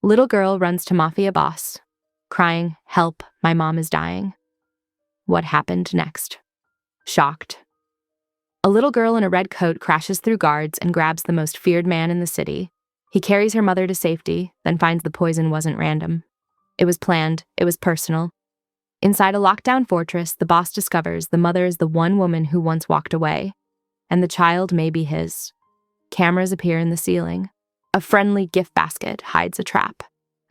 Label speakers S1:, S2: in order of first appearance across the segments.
S1: Little girl runs to Mafia boss, crying, "Help, my mom is dying." What happened next? Shocked. A little girl in a red coat crashes through guards and grabs the most feared man in the city. He carries her mother to safety, then finds the poison wasn't random. It was planned, it was personal. Inside a lockdown fortress, the boss discovers the mother is the one woman who once walked away, and the child may be his. Cameras appear in the ceiling. A friendly gift basket hides a trap.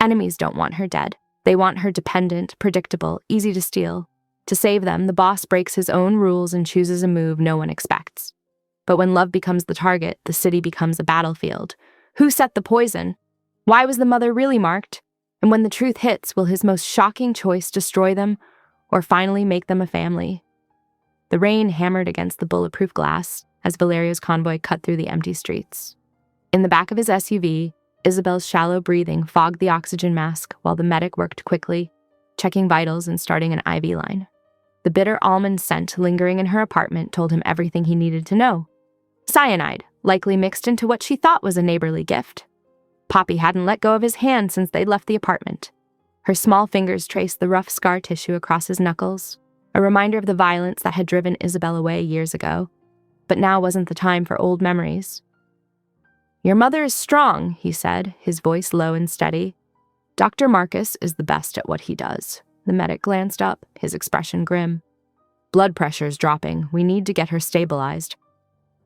S1: Enemies don't want her dead. They want her dependent, predictable, easy to steal. To save them, the boss breaks his own rules and chooses a move no one expects. But when love becomes the target, the city becomes a battlefield. Who set the poison? Why was the mother really marked? And when the truth hits, will his most shocking choice destroy them or finally make them a family? The rain hammered against the bulletproof glass as Valerio's convoy cut through the empty streets. In the back of his SUV, Isabel's shallow breathing fogged the oxygen mask while the medic worked quickly, checking vitals and starting an IV line. The bitter almond scent lingering in her apartment told him everything he needed to know. Cyanide, likely mixed into what she thought was a neighborly gift. Poppy hadn't let go of his hand since they'd left the apartment. Her small fingers traced the rough scar tissue across his knuckles, a reminder of the violence that had driven Isabel away years ago. But now wasn't the time for old memories. "Your mother is strong," he said, his voice low and steady. "Dr. Marcus is the best at what he does." The medic glanced up, his expression grim. "Blood pressure's dropping. We need to get her stabilized."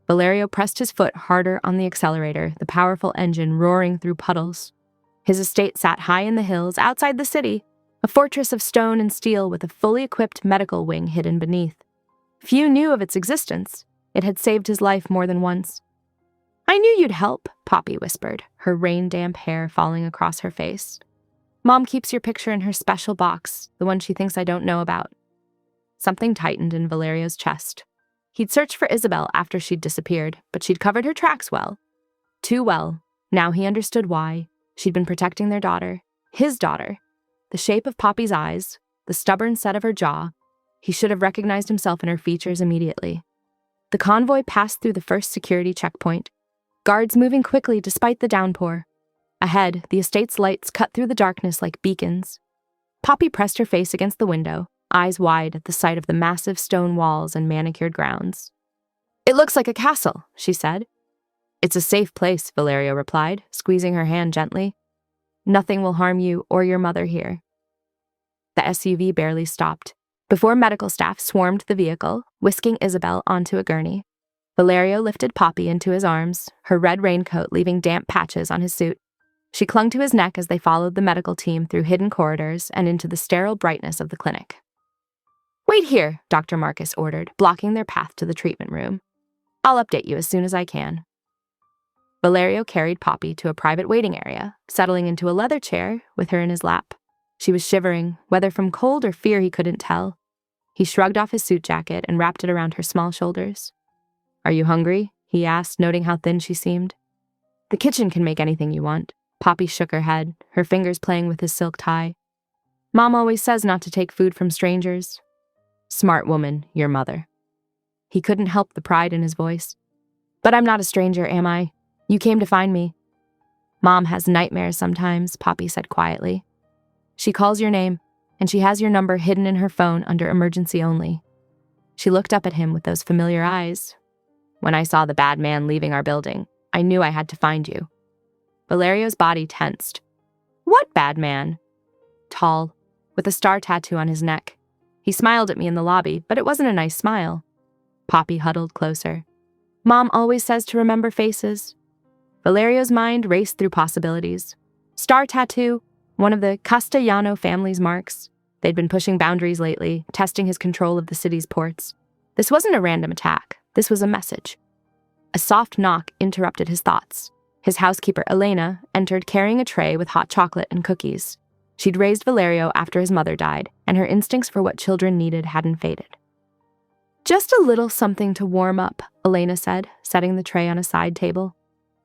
S1: Valerio pressed his foot harder on the accelerator, the powerful engine roaring through puddles. His estate sat high in the hills outside the city, a fortress of stone and steel with a fully equipped medical wing hidden beneath. Few knew of its existence. It had saved his life more than once. "I knew you'd help," Poppy whispered, her rain-damp hair falling across her face. "Mom keeps your picture in her special box, the one she thinks I don't know about." Something tightened in Valerio's chest. He'd searched for Isabel after she'd disappeared, but she'd covered her tracks well. Too well. Now he understood why. She'd been protecting their daughter. His daughter. The shape of Poppy's eyes, the stubborn set of her jaw. He should have recognized himself in her features immediately. The convoy passed through the first security checkpoint, guards moving quickly despite the downpour. Ahead, the estate's lights cut through the darkness like beacons. Poppy pressed her face against the window, eyes wide at the sight of the massive stone walls and manicured grounds. "It looks like a castle," she said. "It's a safe place," Valerio replied, squeezing her hand gently. "Nothing will harm you or your mother here." The SUV barely stopped, before medical staff swarmed the vehicle, whisking Isabel onto a gurney. Valerio lifted Poppy into his arms, her red raincoat leaving damp patches on his suit. She clung to his neck as they followed the medical team through hidden corridors and into the sterile brightness of the clinic. "Wait here," Dr. Marcus ordered, blocking their path to the treatment room. "I'll update you as soon as I can." Valerio carried Poppy to a private waiting area, settling into a leather chair with her in his lap. She was shivering, whether from cold or fear he couldn't tell. He shrugged off his suit jacket and wrapped it around her small shoulders. "Are you hungry?" he asked, noting how thin she seemed. "The kitchen can make anything you want." Poppy shook her head, her fingers playing with his silk tie. "Mom always says not to take food from strangers." "Smart woman, your mother." He couldn't help the pride in his voice. "But I'm not a stranger, am I? You came to find me." "Mom has nightmares sometimes," Poppy said quietly. "She calls your name, and she has your number hidden in her phone under emergency only." She looked up at him with those familiar eyes. "When I saw the bad man leaving our building, I knew I had to find you." Valerio's body tensed. "What bad man?" "Tall, with a star tattoo on his neck. He smiled at me in the lobby, but it wasn't a nice smile." Poppy huddled closer. "Mom always says to remember faces." Valerio's mind raced through possibilities. Star tattoo, one of the Castellano family's marks. They'd been pushing boundaries lately, testing his control of the city's ports. This wasn't a random attack. This was a message. A soft knock interrupted his thoughts. His housekeeper, Elena, entered carrying a tray with hot chocolate and cookies. She'd raised Valerio after his mother died, and her instincts for what children needed hadn't faded. "Just a little something to warm up," Elena said, setting the tray on a side table.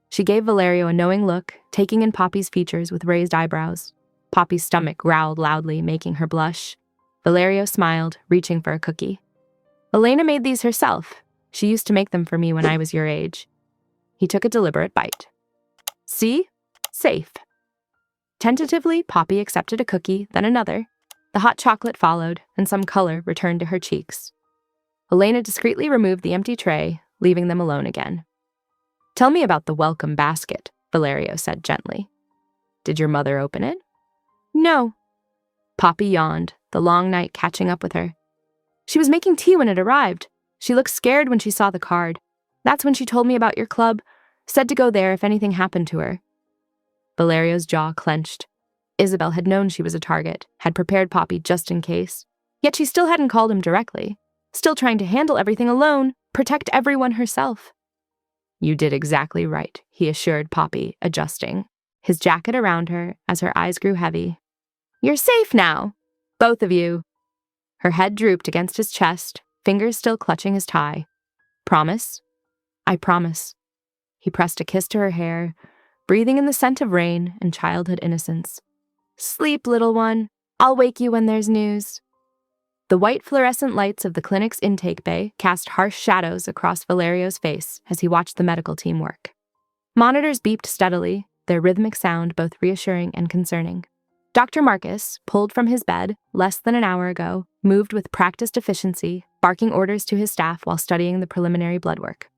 S1: She gave Valerio a knowing look, taking in Poppy's features with raised eyebrows. Poppy's stomach growled loudly, making her blush. Valerio smiled, reaching for a cookie. "Elena made these herself. She used to make them for me when I was your age." He took a deliberate bite. "See? Safe." Tentatively, Poppy accepted a cookie, then another. The hot chocolate followed, and some color returned to her cheeks. Elena discreetly removed the empty tray, leaving them alone again. "Tell me about the welcome basket," Valerio said gently. "Did your mother open it?" "No." Poppy yawned, the long night catching up with her. "She was making tea when it arrived. She looked scared when she saw the card. That's when she told me about your club, said to go there if anything happened to her." Valerio's jaw clenched. Isabel had known she was a target, had prepared Poppy just in case. Yet she still hadn't called him directly, still trying to handle everything alone, protect everyone herself. "You did exactly right," he assured Poppy, adjusting, his jacket around her as her eyes grew heavy. "You're safe now, both of you." Her head drooped against his chest, fingers still clutching his tie. "Promise?" "I promise." He pressed a kiss to her hair, breathing in the scent of rain and childhood innocence. "Sleep, little one. I'll wake you when there's news." The white fluorescent lights of the clinic's intake bay cast harsh shadows across Valerio's face as he watched the medical team work. Monitors beeped steadily, their rhythmic sound both reassuring and concerning. Dr. Marcus, pulled from his bed less than an hour ago, moved with practiced efficiency, barking orders to his staff while studying the preliminary blood work.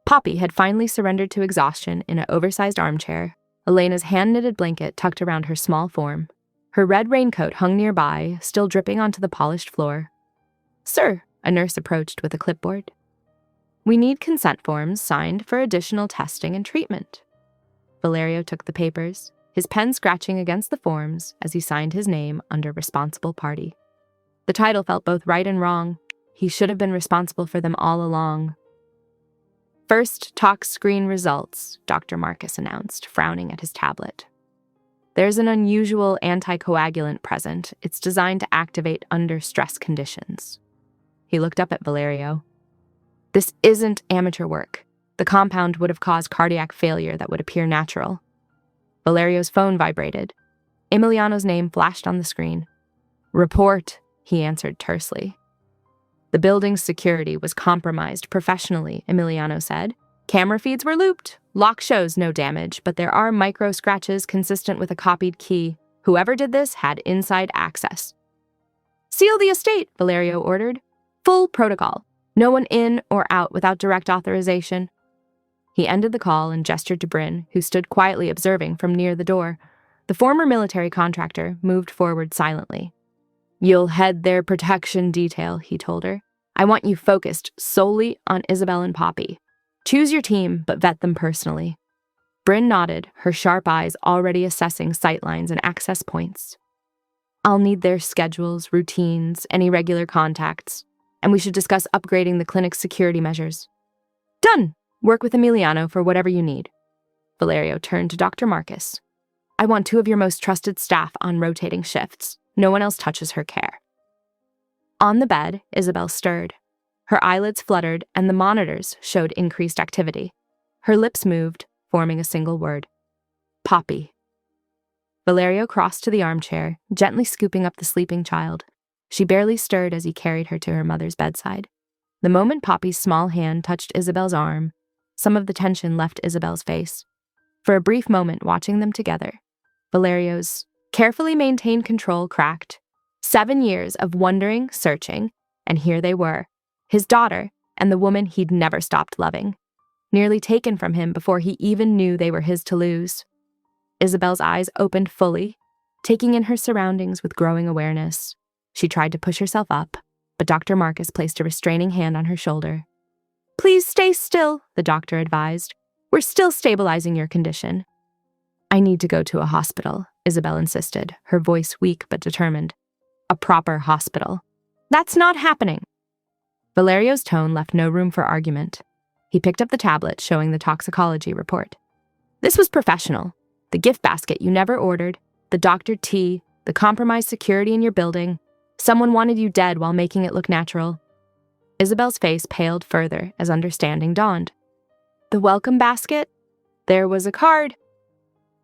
S1: Poppy had finally surrendered to exhaustion in an oversized armchair, Elena's hand-knitted blanket tucked around her small form. Her red raincoat hung nearby, still dripping onto the polished floor. "Sir," a nurse approached with a clipboard. "We need consent forms signed for additional testing and treatment." Valerio took the papers, his pen scratching against the forms as he signed his name under responsible party. The title felt both right and wrong. He should have been responsible for them all along. "First tox screen results," Dr. Marcus announced, frowning at his tablet. "There's an unusual anticoagulant present. It's designed to activate under stress conditions." He looked up at Valerio. "This isn't amateur work. The compound would have caused cardiac failure that would appear natural." Valerio's phone vibrated. Emiliano's name flashed on the screen. "Report," he answered tersely. "The building's security was compromised professionally," Emiliano said. "Camera feeds were looped. Lock shows no damage, but there are micro scratches consistent with a copied key. Whoever did this had inside access." "Seal the estate," Valerio ordered. "Full protocol. No one in or out without direct authorization." He ended the call and gestured to Bryn, who stood quietly observing from near the door. The former military contractor moved forward silently. "You'll head their protection detail," he told her. "I want you focused solely on Isabel and Poppy. Choose your team, but vet them personally." Bryn nodded, her sharp eyes already assessing sightlines and access points. "I'll need their schedules, routines, any regular contacts, and we should discuss upgrading the clinic's security measures." "Done! Work with Emiliano for whatever you need." Valerio turned to Dr. Marcus. "I want 2 of your most trusted staff on rotating shifts. No one else touches her care." On the bed, Isabel stirred. Her eyelids fluttered, and the monitors showed increased activity. Her lips moved, forming a single word. "Poppy." Valerio crossed to the armchair, gently scooping up the sleeping child. She barely stirred as he carried her to her mother's bedside. The moment Poppy's small hand touched Isabel's arm, some of the tension left Isabel's face. For a brief moment watching them together, Valerio's carefully maintained control cracked. 7 years of wondering, searching, and here they were, his daughter and the woman he'd never stopped loving, nearly taken from him before he even knew they were his to lose. Isabel's eyes opened fully, taking in her surroundings with growing awareness. She tried to push herself up, but Dr. Marcus placed a restraining hand on her shoulder. "Please stay still," the doctor advised. "We're still stabilizing your condition." "I need to go to a hospital," Isabel insisted, her voice weak but determined. "A proper hospital." "That's not happening." Valerio's tone left no room for argument. He picked up the tablet showing the toxicology report. "This was professional. The gift basket you never ordered, the doctored tea, the compromised security in your building. Someone wanted you dead while making it look natural." Isabel's face paled further as understanding dawned. "The welcome basket? There was a card."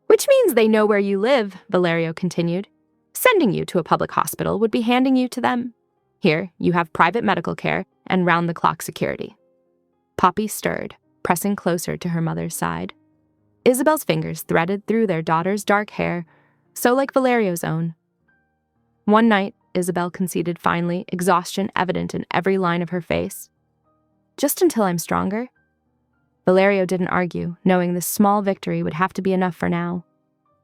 S1: "Which means they know where you live," Valerio continued. "Sending you to a public hospital would be handing you to them. Here, you have private medical care and round-the-clock security." Poppy stirred, pressing closer to her mother's side. Isabel's fingers threaded through their daughter's dark hair, so like Valerio's own. One night, Isabel conceded finally, exhaustion evident in every line of her face. Just until I'm stronger. Valerio didn't argue, knowing this small victory would have to be enough for now.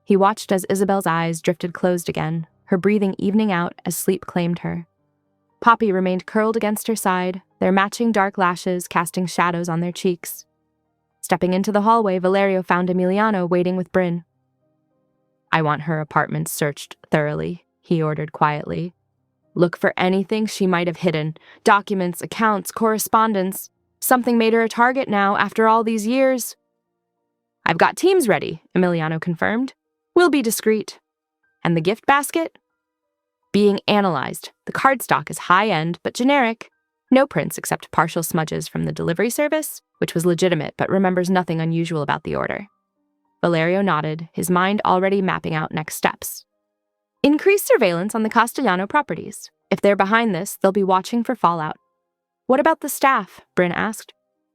S1: He watched as Isabel's eyes drifted closed again, her breathing evening out as sleep claimed her. Poppy remained curled against her side, their matching dark lashes casting shadows on their cheeks. Stepping into the hallway, Valerio found Emiliano waiting with Bryn. "I want her apartment searched thoroughly," he ordered quietly. "Look for anything she might have hidden. Documents, accounts, correspondence. Something made her a target now after all these years." "I've got teams ready," Emiliano confirmed. "We'll be discreet." "And the gift basket?" "Being analyzed. The cardstock is high-end but generic. No prints except partial smudges from the delivery service, which was legitimate but remembers nothing unusual about the order." Valerio nodded, his mind already mapping out next steps. "Increase surveillance on the Castellano properties. If they're behind this, they'll be watching for fallout." "What about the staff?" Bryn asked.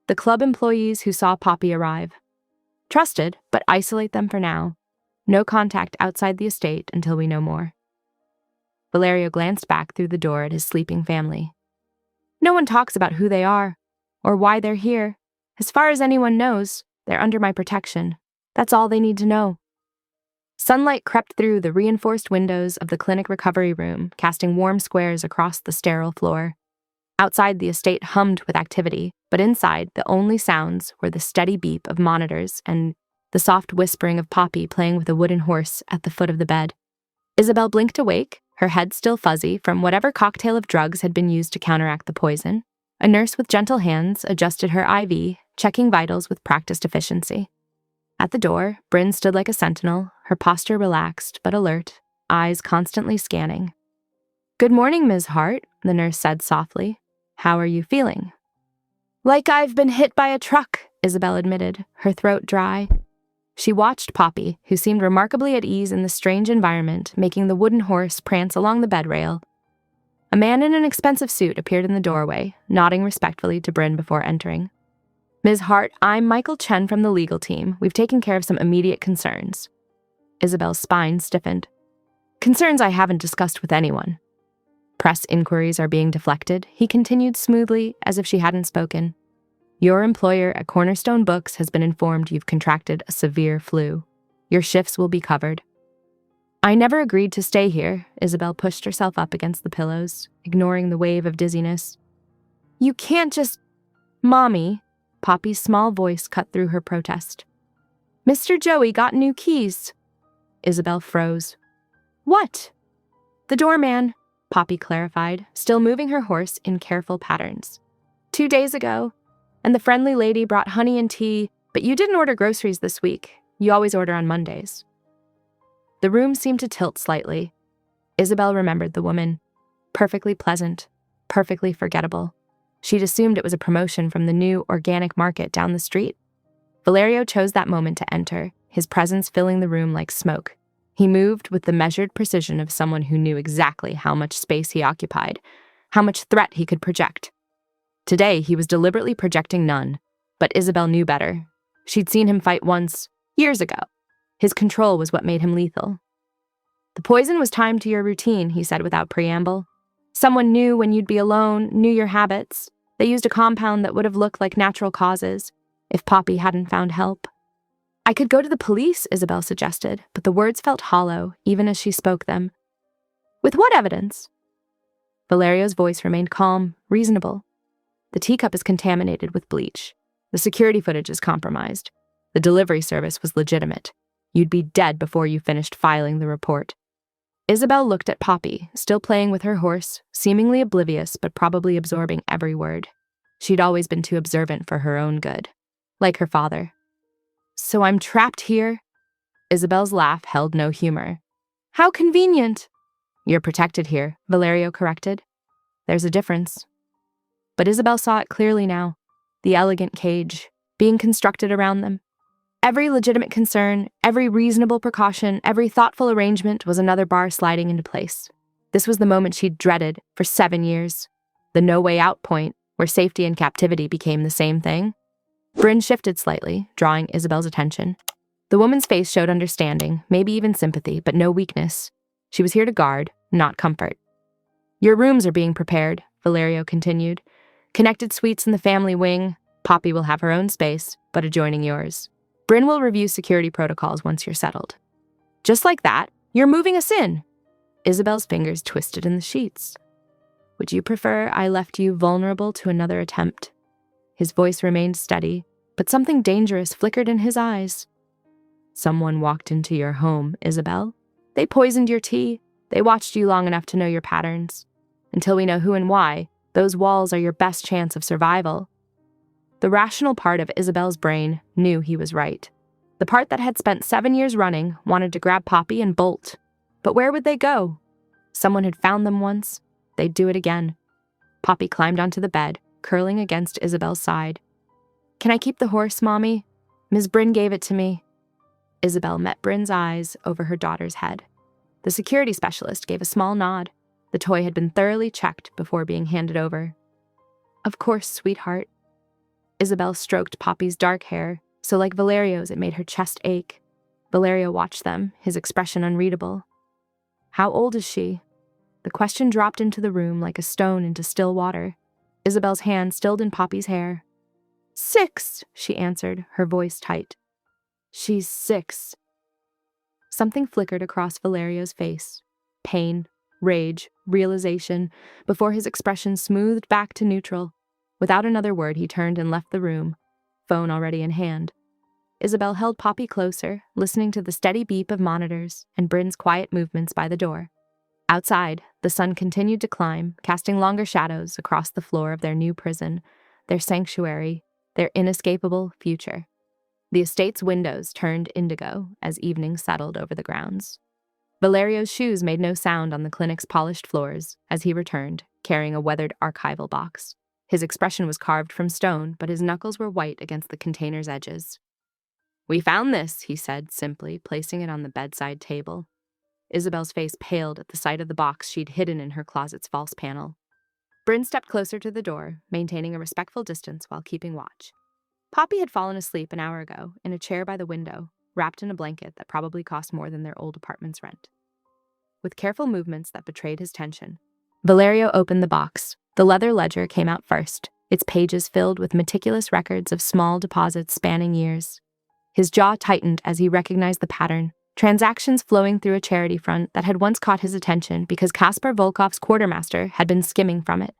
S1: "The club employees who saw Poppy arrive." "Trusted, but isolate them for now. No contact outside the estate until we know more." Valerio glanced back through the door at his sleeping family. "No one talks about who they are, or why they're here. As far as anyone knows, they're under my protection. That's all they need to know." Sunlight crept through the reinforced windows of the clinic recovery room, casting warm squares across the sterile floor. Outside, the estate hummed with activity, but inside, the only sounds were the steady beep of monitors and the soft whispering of Poppy playing with a wooden horse at the foot of the bed. Isabel blinked awake, her head still fuzzy from whatever cocktail of drugs had been used to counteract the poison. A nurse with gentle hands adjusted her IV, checking vitals with practiced efficiency. At the door, Bryn stood like a sentinel, her posture relaxed but alert, eyes constantly scanning. "Good morning, Ms. Hart," the nurse said softly. "How are you feeling?" "Like I've been hit by a truck," Isabel admitted, her throat dry. She watched Poppy, who seemed remarkably at ease in the strange environment, making the wooden horse prance along the bed rail. A man in an expensive suit appeared in the doorway, nodding respectfully to Bryn before entering. "Ms. Hart, I'm Michael Chen from the legal team. We've taken care of some immediate concerns." Isabel's spine stiffened. "Concerns I haven't discussed with anyone." "Press inquiries are being deflected," he continued smoothly, as if she hadn't spoken. "Your employer at Cornerstone Books has been informed you've contracted a severe flu. Your shifts will be covered." "I never agreed to stay here," Isabel pushed herself up against the pillows, ignoring the wave of dizziness. "You can't just— Mommy," Poppy's small voice cut through her protest. "Mr. Joey got new keys." Isabel froze. "What?" "The doorman," Poppy clarified, still moving her horse in careful patterns. 2 days ago, and the friendly lady brought honey and tea, but you didn't order groceries this week. You always order on Mondays." The room seemed to tilt slightly. Isabel remembered the woman. Perfectly pleasant, perfectly forgettable. She'd assumed it was a promotion from the new organic market down the street. Valerio chose that moment to enter, his presence filling the room like smoke. He moved with the measured precision of someone who knew exactly how much space he occupied, how much threat he could project. Today, he was deliberately projecting none, but Isabel knew better. She'd seen him fight once, years ago. His control was what made him lethal. "The poison was timed to your routine," he said without preamble. "Someone knew when you'd be alone, knew your habits. They used a compound that would have looked like natural causes, if Poppy hadn't found help." "I could go to the police," Isabel suggested, but the words felt hollow, even as she spoke them. "With what evidence?" Valerio's voice remained calm, reasonable. "The teacup is contaminated with bleach. The security footage is compromised. The delivery service was legitimate. You'd be dead before you finished filing the report." Isabel looked at Poppy, still playing with her horse, seemingly oblivious but probably absorbing every word. She'd always been too observant for her own good. Like her father. "So I'm trapped here?" Isabel's laugh held no humor. "How convenient." "You're protected here," Valerio corrected. "There's a difference." But Isabel saw it clearly now. The elegant cage, being constructed around them. Every legitimate concern, every reasonable precaution, every thoughtful arrangement was another bar sliding into place. This was the moment she'd dreaded for 7 years. The no-way-out point, where safety and captivity became the same thing. Bryn shifted slightly, drawing Isabel's attention. The woman's face showed understanding, maybe even sympathy, but no weakness. She was here to guard, not comfort. Your rooms are being prepared, Valerio continued. Connected suites in the family wing. Poppy will have her own space, but adjoining yours. Bryn will review security protocols once you're settled. Just like that, you're moving us in. Isabel's fingers twisted in the sheets. Would you prefer I left you vulnerable to another attempt? His voice remained steady, but something dangerous flickered in his eyes. Someone walked into your home, Isabel. They poisoned your tea. They watched you long enough to know your patterns. Until we know who and why, those walls are your best chance of survival. The rational part of Isabel's brain knew he was right. The part that had spent 7 years running wanted to grab Poppy and bolt. But where would they go? Someone had found them once. They'd do it again. Poppy climbed onto the bed, curling against Isabel's side. Can I keep the horse, Mommy? Ms. Bryn gave it to me. Isabel met Bryn's eyes over her daughter's head. The security specialist gave a small nod. The toy had been thoroughly checked before being handed over. Of course, sweetheart. Isabel stroked Poppy's dark hair, so like Valerio's it made her chest ache. Valerio watched them, his expression unreadable. How old is she? The question dropped into the room like a stone into still water. Isabel's hand stilled in Poppy's hair. 6, she answered, her voice tight. She's 6. Something flickered across Valerio's face. Pain, rage, realization, before his expression smoothed back to neutral. Without another word, he turned and left the room, phone already in hand. Isabel held Poppy closer, listening to the steady beep of monitors and Bryn's quiet movements by the door. Outside, the sun continued to climb, casting longer shadows across the floor of their new prison, their sanctuary, their inescapable future. The estate's windows turned indigo as evening settled over the grounds. Valerio's shoes made no sound on the clinic's polished floors as he returned, carrying a weathered archival box. His expression was carved from stone, but his knuckles were white against the container's edges. We found this, he said simply, placing it on the bedside table. Isabel's face paled at the sight of the box she'd hidden in her closet's false panel. Bryn stepped closer to the door, maintaining a respectful distance while keeping watch. Poppy had fallen asleep an hour ago, in a chair by the window, wrapped in a blanket that probably cost more than their old apartment's rent. With careful movements that betrayed his tension, Valerio opened the box. The leather ledger came out first, its pages filled with meticulous records of small deposits spanning years. His jaw tightened as he recognized the pattern, transactions flowing through a charity front that had once caught his attention because Kaspar Volkov's quartermaster had been skimming from it.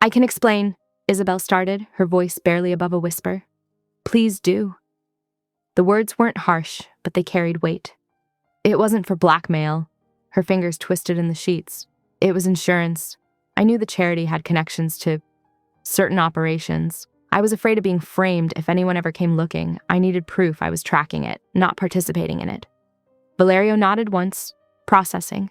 S1: I can explain, Isabel started, her voice barely above a whisper. Please do. The words weren't harsh, but they carried weight. It wasn't for blackmail. Her fingers twisted in the sheets. It was insurance. I knew the charity had connections to certain operations. I was afraid of being framed if anyone ever came looking. I needed proof I was tracking it, not participating in it. Valerio nodded once, processing.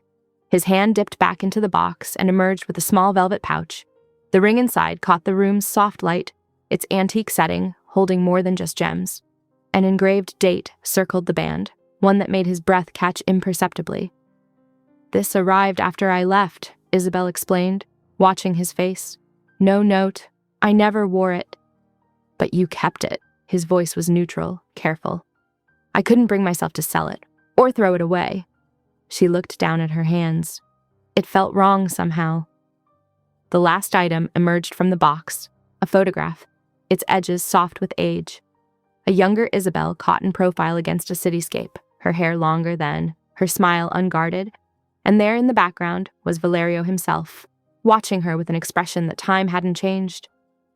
S1: His hand dipped back into the box and emerged with a small velvet pouch. The ring inside caught the room's soft light, its antique setting holding more than just gems. An engraved date circled the band, one that made his breath catch imperceptibly. This arrived after I left, Isabel explained, watching his face. No note. I never wore it. But you kept it. His voice was neutral, careful. I couldn't bring myself to sell it, or throw it away. She looked down at her hands. It felt wrong somehow. The last item emerged from the box, a photograph, its edges soft with age. A younger Isabel caught in profile against a cityscape, her hair longer then, her smile unguarded, and there in the background was Valerio himself, watching her with an expression that time hadn't changed.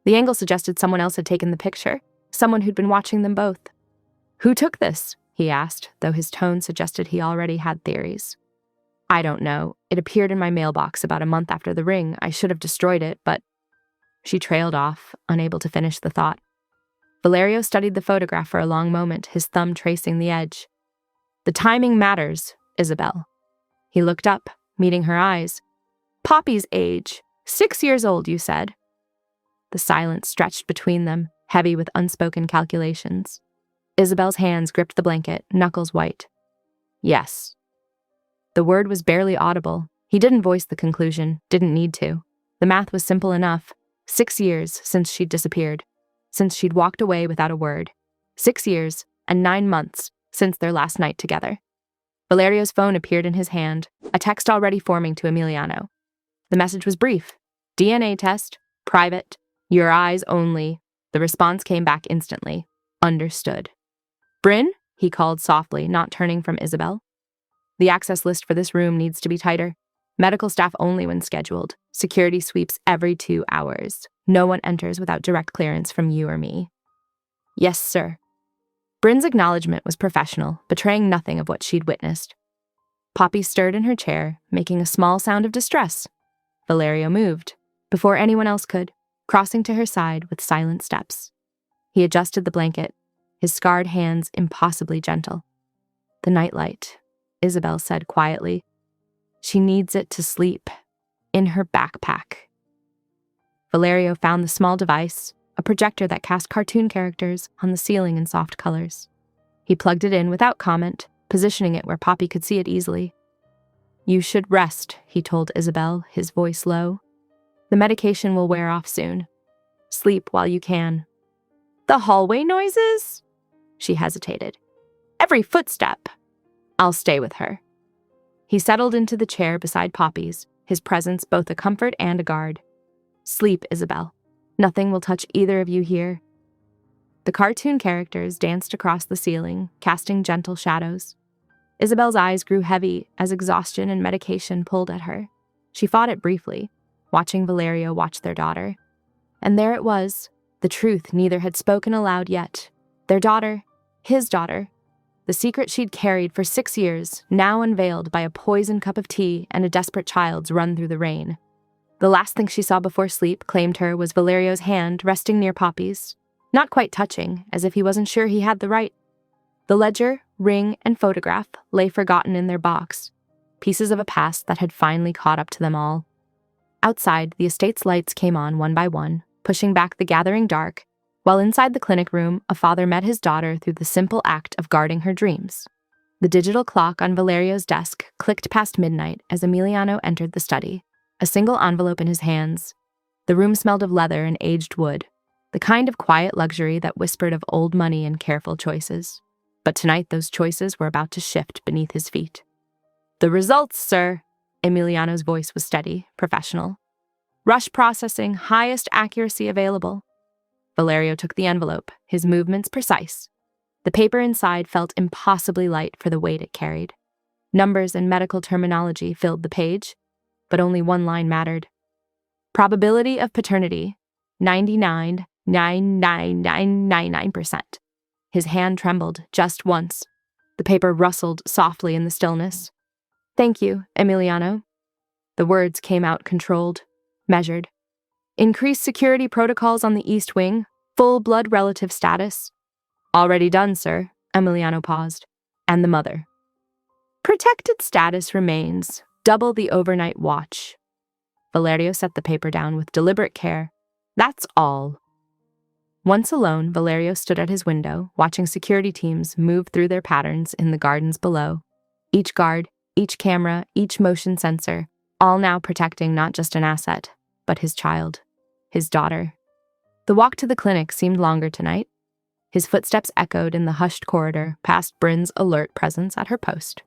S1: The angle suggested someone else had taken the picture, someone who'd been watching them both. Who took this? He asked, though his tone suggested he already had theories. I don't know. It appeared in my mailbox about a month after the ring. I should have destroyed it, but... She trailed off, unable to finish the thought. Valerio studied the photograph for a long moment, his thumb tracing the edge. The timing matters, Isabel. He looked up, meeting her eyes. Poppy's age. 6 years old, you said. The silence stretched between them, heavy with unspoken calculations. Isabel's hands gripped the blanket, knuckles white. Yes. The word was barely audible. He didn't voice the conclusion, didn't need to. The math was simple enough. 6 years since she'd disappeared, since she'd walked away without a word. 6 years and 9 months since their last night together. Valerio's phone appeared in his hand, a text already forming to Emiliano. The message was brief. DNA test, private, your eyes only. The response came back instantly. Understood. Bryn? He called softly, not turning from Isabel. The access list for this room needs to be tighter. Medical staff only when scheduled. Security sweeps every 2 hours. No one enters without direct clearance from you or me. Yes, sir. Bryn's acknowledgement was professional, betraying nothing of what she'd witnessed. Poppy stirred in her chair, making a small sound of distress. Valerio moved, before anyone else could, crossing to her side with silent steps. He adjusted the blanket, his scarred hands impossibly gentle. The nightlight, Isabel said quietly. She needs it to sleep. In her backpack. Valerio found the small device, a projector that cast cartoon characters on the ceiling in soft colors. He plugged it in without comment, positioning it where Poppy could see it easily. You should rest, he told Isabel, his voice low. The medication will wear off soon. Sleep while you can. The hallway noises? She hesitated. Every footstep. I'll stay with her. He settled into the chair beside Poppy's, his presence both a comfort and a guard. Sleep, Isabel. Nothing will touch either of you here. The cartoon characters danced across the ceiling, casting gentle shadows. Isabel's eyes grew heavy as exhaustion and medication pulled at her. She fought it briefly, watching Valerio watch their daughter. And there it was, the truth neither had spoken aloud yet. Their daughter, his daughter, the secret she'd carried for 6 years, now unveiled by a poisoned cup of tea and a desperate child's run through the rain. The last thing she saw before sleep claimed her was Valerio's hand resting near Poppy's, not quite touching, as if he wasn't sure he had the right. The ledger, ring, and photograph lay forgotten in their box, pieces of a past that had finally caught up to them all. Outside, the estate's lights came on one by one, pushing back the gathering dark, while inside the clinic room, a father met his daughter through the simple act of guarding her dreams. The digital clock on Valerio's desk clicked past midnight as Emiliano entered the study, a single envelope in his hands. The room smelled of leather and aged wood, the kind of quiet luxury that whispered of old money and careful choices. But tonight those choices were about to shift beneath his feet. The results, sir. Emiliano's voice was steady, professional. Rush processing, highest accuracy available. Valerio took the envelope, his movements precise. The paper inside felt impossibly light for the weight it carried. Numbers and medical terminology filled the page, but only one line mattered. Probability of paternity, 99.99999%. His hand trembled just once. The paper rustled softly in the stillness. Thank you, Emiliano. The words came out controlled, measured. Increase security protocols on the East Wing. Full blood relative status. Already done, sir. Emiliano paused. And the mother. Protected status remains. Double the overnight watch. Valerio set the paper down with deliberate care. That's all. Once alone, Valerio stood at his window, watching security teams move through their patterns in the gardens below. Each guard, each camera, each motion sensor, all now protecting not just an asset, but his child, his daughter. The walk to the clinic seemed longer tonight. His footsteps echoed in the hushed corridor past Bryn's alert presence at her post.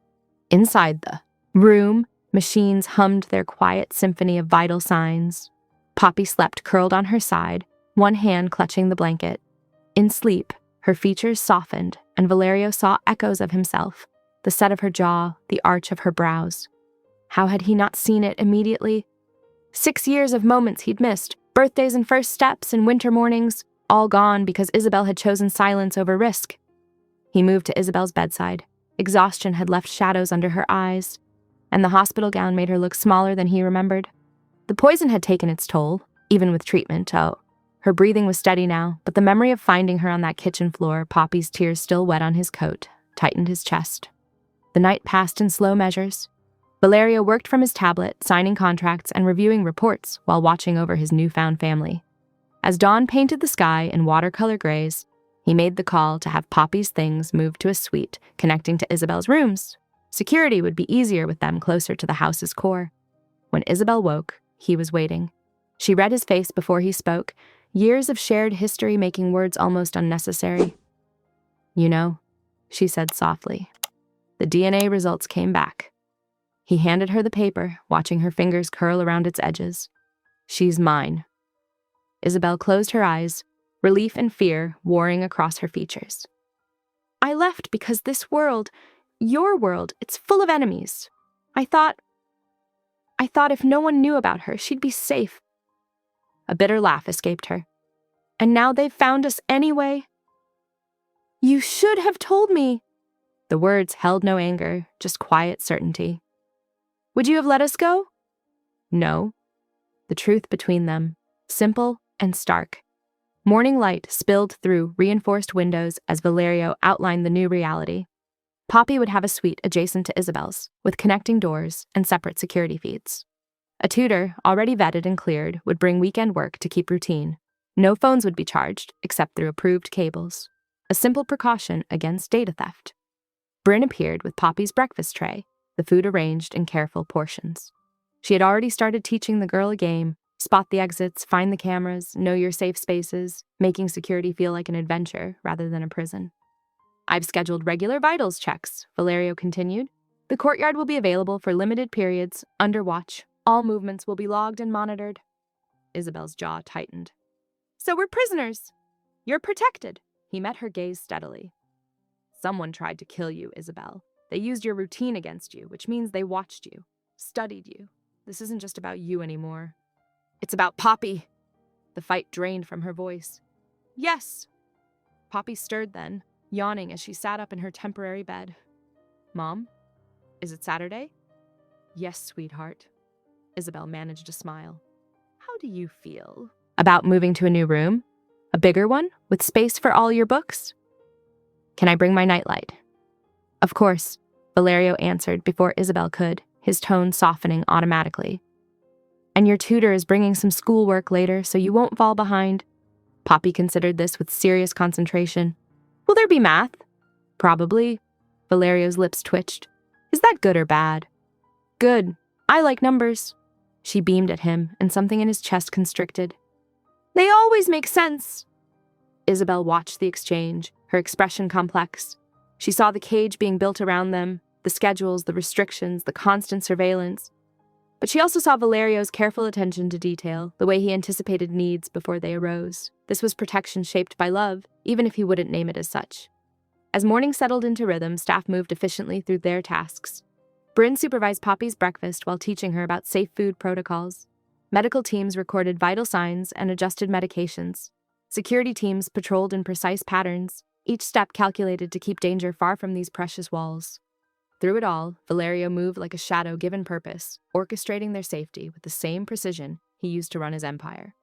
S1: Inside the room, machines hummed their quiet symphony of vital signs. Poppy slept curled on her side, one hand clutching the blanket. In sleep, her features softened, and Valerio saw echoes of himself, the set of her jaw, the arch of her brows. How had he not seen it immediately? 6 years of moments he'd missed, birthdays and first steps and winter mornings, all gone because Isabel had chosen silence over risk. He moved to Isabel's bedside. Exhaustion had left shadows under her eyes, and the hospital gown made her look smaller than he remembered. The poison had taken its toll, even with treatment. Oh, her breathing was steady now, but the memory of finding her on that kitchen floor, Poppy's tears still wet on his coat, tightened his chest. The night passed in slow measures. Valerio worked from his tablet, signing contracts and reviewing reports while watching over his newfound family. As dawn painted the sky in watercolor grays, he made the call to have Poppy's things moved to a suite connecting to Isabel's rooms. Security would be easier with them closer to the house's core. When Isabel woke, he was waiting. She read his face before he spoke, years of shared history making words almost unnecessary. You know, she said softly. The DNA results came back. He handed her the paper, watching her fingers curl around its edges. She's mine. Isabel closed her eyes, relief and fear warring across her features. I left because this world, your world, it's full of enemies. I thought if no one knew about her, she'd be safe. A bitter laugh escaped her. And now they've found us anyway. You should have told me. The words held no anger, just quiet certainty. Would you have let us go? No. The truth between them, simple and stark. Morning light spilled through reinforced windows as Valerio outlined the new reality. Poppy would have a suite adjacent to Isabel's, with connecting doors and separate security feeds. A tutor, already vetted and cleared, would bring weekend work to keep routine. No phones would be charged, except through approved cables. A simple precaution against data theft. Bryn appeared with Poppy's breakfast tray, the food arranged in careful portions. She had already started teaching the girl a game: spot the exits, find the cameras, know your safe spaces, making security feel like an adventure rather than a prison. I've scheduled regular vitals checks, Valerio continued. The courtyard will be available for limited periods, under watch. All movements will be logged and monitored. Isabel's jaw tightened. So we're prisoners. You're protected. He met her gaze steadily. Someone tried to kill you, Isabel. They used your routine against you, which means they watched you, studied you. This isn't just about you anymore. It's about Poppy. The fight drained from her voice. Yes. Poppy stirred then, yawning as she sat up in her temporary bed. Mom? Is it Saturday? Yes, sweetheart. Isabel managed a smile. How do you feel? About moving to a new room? A bigger one, with space for all your books? Can I bring my nightlight? Of course, Valerio answered before Isabel could, his tone softening automatically. And your tutor is bringing some schoolwork later, so you won't fall behind. Poppy considered this with serious concentration. Will there be math? Probably. Valerio's lips twitched. Is that good or bad? Good. I like numbers. She beamed at him, and something in his chest constricted. They always make sense. Isabel watched the exchange, her expression complex. She saw the cage being built around them, the schedules, the restrictions, the constant surveillance. But she also saw Valerio's careful attention to detail, the way he anticipated needs before they arose. This was protection shaped by love, even if he wouldn't name it as such. As morning settled into rhythm, staff moved efficiently through their tasks. Bryn supervised Poppy's breakfast while teaching her about safe food protocols. Medical teams recorded vital signs and adjusted medications. Security teams patrolled in precise patterns, each step calculated to keep danger far from these precious walls. Through it all, Valerio moved like a shadow given purpose, orchestrating their safety with the same precision he used to run his empire.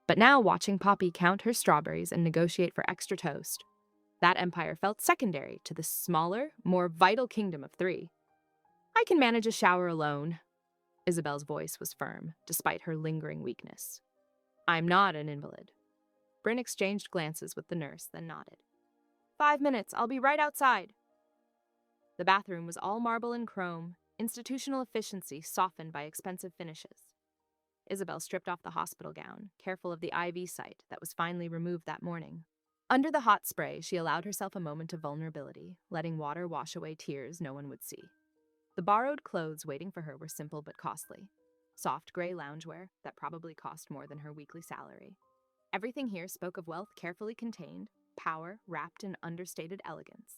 S1: But now, watching Poppy count her strawberries and negotiate for extra toast, that empire felt secondary to the smaller, more vital kingdom of 3. I can manage a shower alone. Isabel's voice was firm, despite her lingering weakness. I'm not an invalid. Bryn exchanged glances with the nurse, then nodded. 5 minutes, I'll be right outside. The bathroom was all marble and chrome, institutional efficiency softened by expensive finishes. Isabel stripped off the hospital gown, careful of the IV site that was finally removed that morning. Under the hot spray, she allowed herself a moment of vulnerability, letting water wash away tears no one would see. The borrowed clothes waiting for her were simple but costly. Soft gray loungewear that probably cost more than her weekly salary. Everything here spoke of wealth carefully contained, power wrapped in understated elegance.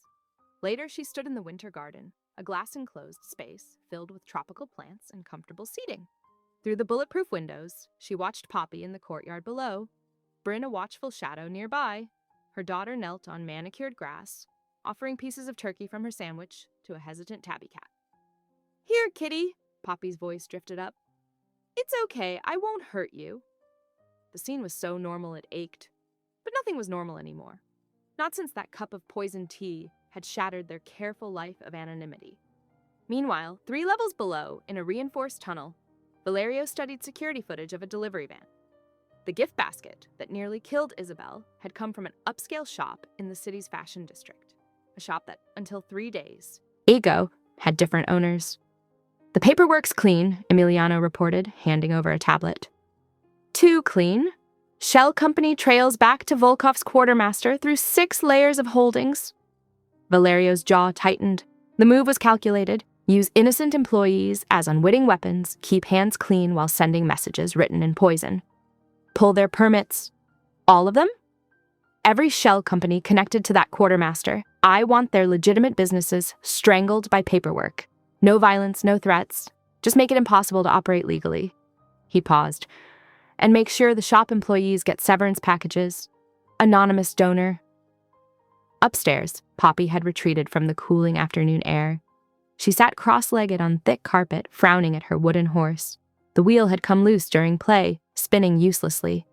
S1: Later, she stood in the winter garden, a glass-enclosed space filled with tropical plants and comfortable seating. Through the bulletproof windows, she watched Poppy in the courtyard below, Bryn a watchful shadow nearby. Her daughter knelt on manicured grass, offering pieces of turkey from her sandwich to a hesitant tabby cat. Here, kitty, Poppy's voice drifted up. It's okay, I won't hurt you. The scene was so normal it ached, but nothing was normal anymore. Not since that cup of poisoned tea had shattered their careful life of anonymity. Meanwhile, 3 levels below, in a reinforced tunnel, Valerio studied security footage of a delivery van. The gift basket that nearly killed Isabel had come from an upscale shop in the city's fashion district, a shop that, until 3 days ago, had different owners. The paperwork's clean, Emiliano reported, handing over a tablet. Too clean? Shell Company trails back to Volkov's quartermaster through 6 layers of holdings. Valerio's jaw tightened. The move was calculated. Use innocent employees as unwitting weapons, keep hands clean while sending messages written in poison. Pull their permits. All of them? Every shell company connected to that quartermaster. I want their legitimate businesses strangled by paperwork. No violence, no threats. Just make it impossible to operate legally. He paused. And make sure the shop employees get severance packages. Anonymous donor. Upstairs, Poppy had retreated from the cooling afternoon air. She sat cross-legged on thick carpet, frowning at her wooden horse. The wheel had come loose during play, spinning uselessly.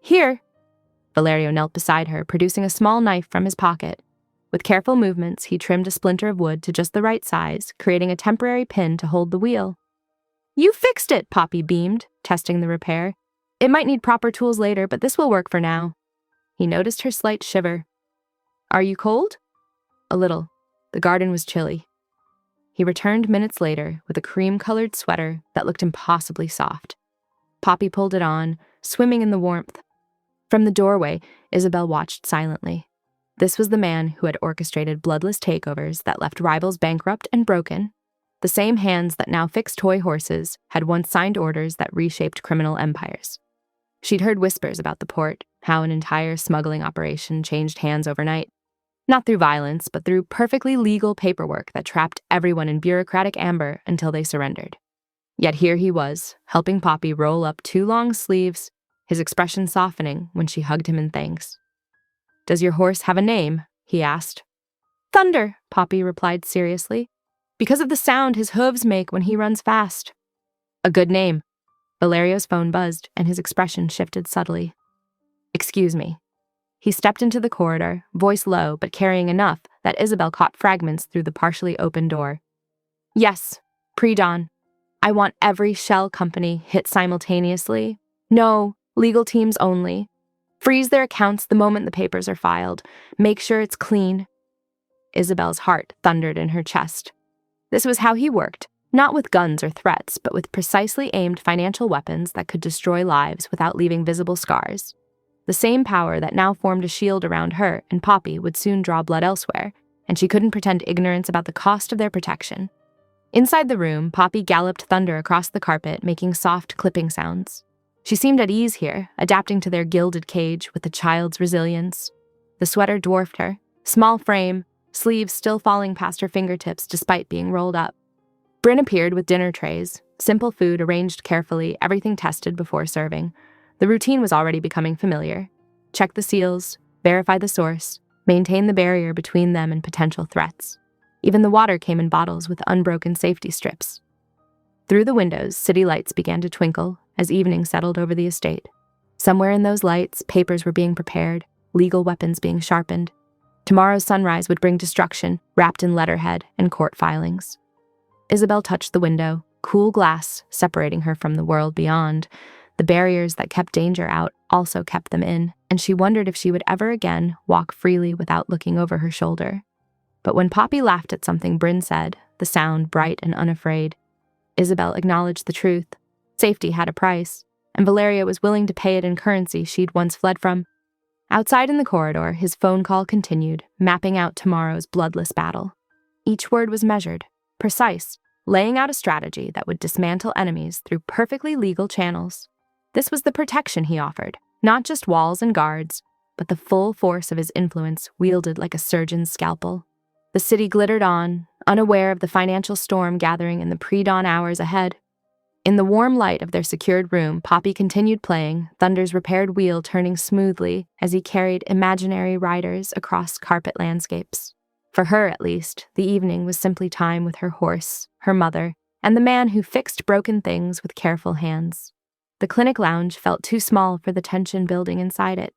S1: Here! Valerio knelt beside her, producing a small knife from his pocket. With careful movements, he trimmed a splinter of wood to just the right size, creating a temporary pin to hold the wheel. You fixed it, Poppy beamed, testing the repair. It might need proper tools later, but this will work for now. He noticed her slight shiver. Are you cold? A little. The garden was chilly. He returned minutes later with a cream-colored sweater that looked impossibly soft. Poppy pulled it on, swimming in the warmth. From the doorway, Isabel watched silently. This was the man who had orchestrated bloodless takeovers that left rivals bankrupt and broken. The same hands that now fixed toy horses had once signed orders that reshaped criminal empires. She'd heard whispers about the port, how an entire smuggling operation changed hands overnight. Not through violence, but through perfectly legal paperwork that trapped everyone in bureaucratic amber until they surrendered. Yet here he was, helping Poppy roll up 2 long sleeves, his expression softening when she hugged him in thanks. Does your horse have a name? He asked. Thunder, Poppy replied seriously, because of the sound his hooves make when he runs fast. A good name. Valerio's phone buzzed, and his expression shifted subtly. Excuse me. He stepped into the corridor, voice low but carrying enough that Isabel caught fragments through the partially open door. Yes, pre-dawn. I want every shell company hit simultaneously. No, legal teams only. Freeze their accounts the moment the papers are filed. Make sure it's clean. Isabel's heart thundered in her chest. This was how he worked, not with guns or threats, but with precisely aimed financial weapons that could destroy lives without leaving visible scars. The same power that now formed a shield around her and Poppy would soon draw blood elsewhere, and she couldn't pretend ignorance about the cost of their protection. Inside the room, Poppy galloped Thunder across the carpet, making soft clipping sounds. She seemed at ease here, adapting to their gilded cage with a child's resilience. The sweater dwarfed her, small frame, sleeves still falling past her fingertips despite being rolled up. Bryn appeared with dinner trays, simple food arranged carefully, everything tested before serving. The routine was already becoming familiar. Check the seals, verify the source, maintain the barrier between them and potential threats. Even the water came in bottles with unbroken safety strips. Through the windows, city lights began to twinkle as evening settled over the estate. Somewhere in those lights, papers were being prepared, legal weapons being sharpened. Tomorrow's sunrise would bring destruction, wrapped in letterhead and court filings. Isabel touched the window, cool glass separating her from the world beyond. The barriers that kept danger out also kept them in, and she wondered if she would ever again walk freely without looking over her shoulder. But when Poppy laughed at something Bryn said, the sound bright and unafraid, Isabel acknowledged the truth. Safety had a price, and Valeria was willing to pay it in currency she'd once fled from. Outside in the corridor, his phone call continued, mapping out tomorrow's bloodless battle. Each word was measured, precise, laying out a strategy that would dismantle enemies through perfectly legal channels. This was the protection he offered, not just walls and guards, but the full force of his influence wielded like a surgeon's scalpel. The city glittered on, unaware of the financial storm gathering in the pre-dawn hours ahead. In the warm light of their secured room, Poppy continued playing, Thunder's repaired wheel turning smoothly as he carried imaginary riders across carpet landscapes. For her, at least, the evening was simply time with her horse, her mother, and the man who fixed broken things with careful hands. The clinic lounge felt too small for the tension building inside it.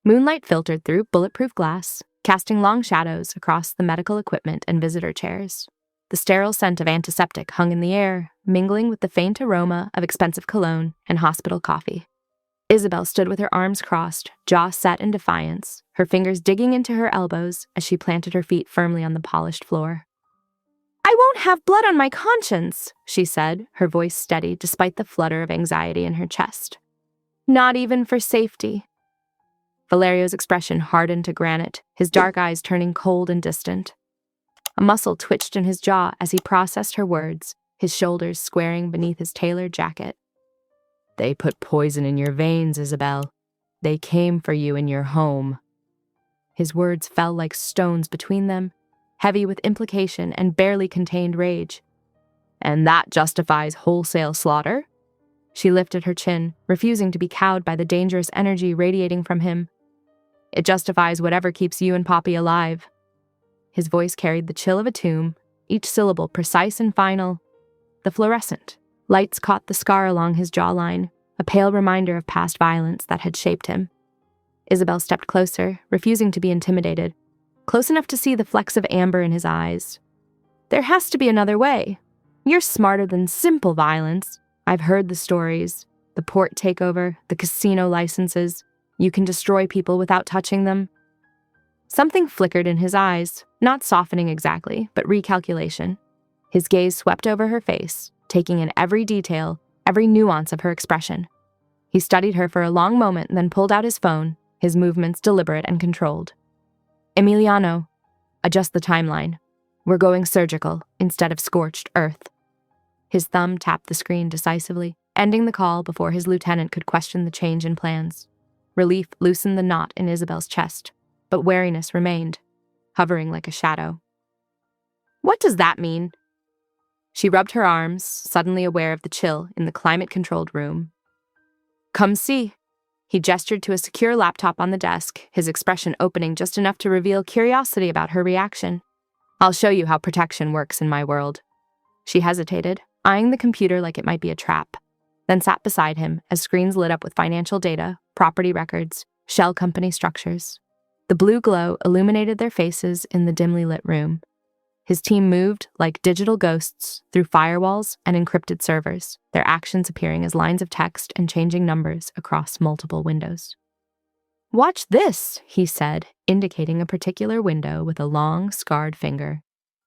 S1: Moonlight filtered through bulletproof glass, casting long shadows across the medical equipment and visitor chairs. The sterile scent of antiseptic hung in the air, mingling with the faint aroma of expensive cologne and hospital coffee. Isabel stood with her arms crossed, jaw set in defiance, her fingers digging into her elbows as she planted her feet firmly on the polished floor. "I won't have blood on my conscience," she said, her voice steady despite the flutter of anxiety in her chest. "Not even for safety." Valerio's expression hardened to granite, his dark eyes turning cold and distant. A muscle twitched in his jaw as he processed her words, his shoulders squaring beneath his tailored jacket. They put poison in your veins, Isabel. They came for you in your home. His words fell like stones between them, heavy with implication and barely contained rage. And that justifies wholesale slaughter? She lifted her chin, refusing to be cowed by the dangerous energy radiating from him. It justifies whatever keeps you and Poppy alive. His voice carried the chill of a tomb, each syllable precise and final. The fluorescent lights caught the scar along his jawline, a pale reminder of past violence that had shaped him. Isabel stepped closer, refusing to be intimidated, close enough to see the flecks of amber in his eyes. There has to be another way. You're smarter than simple violence. I've heard the stories. The port takeover, the casino licenses. You can destroy people without touching them. Something flickered in his eyes, not softening exactly, but recalculation. His gaze swept over her face, taking in every detail, every nuance of her expression. He studied her for a long moment, then pulled out his phone, his movements deliberate and controlled. Emiliano, adjust the timeline. We're going surgical instead of scorched earth. His thumb tapped the screen decisively, ending the call before his lieutenant could question the change in plans. Relief loosened the knot in Isabel's chest, but wariness remained, hovering like a shadow. What does that mean? She rubbed her arms, suddenly aware of the chill in the climate-controlled room. Come see. He gestured to a secure laptop on the desk, his expression opening just enough to reveal curiosity about her reaction. I'll show you how protection works in my world. She hesitated, eyeing the computer like it might be a trap, then sat beside him as screens lit up with financial data, property records, shell company structures. The blue glow illuminated their faces in the dimly lit room. His team moved like digital ghosts through firewalls and encrypted servers, their actions appearing as lines of text and changing numbers across multiple windows. Watch this, he said, indicating a particular window with a long, scarred finger.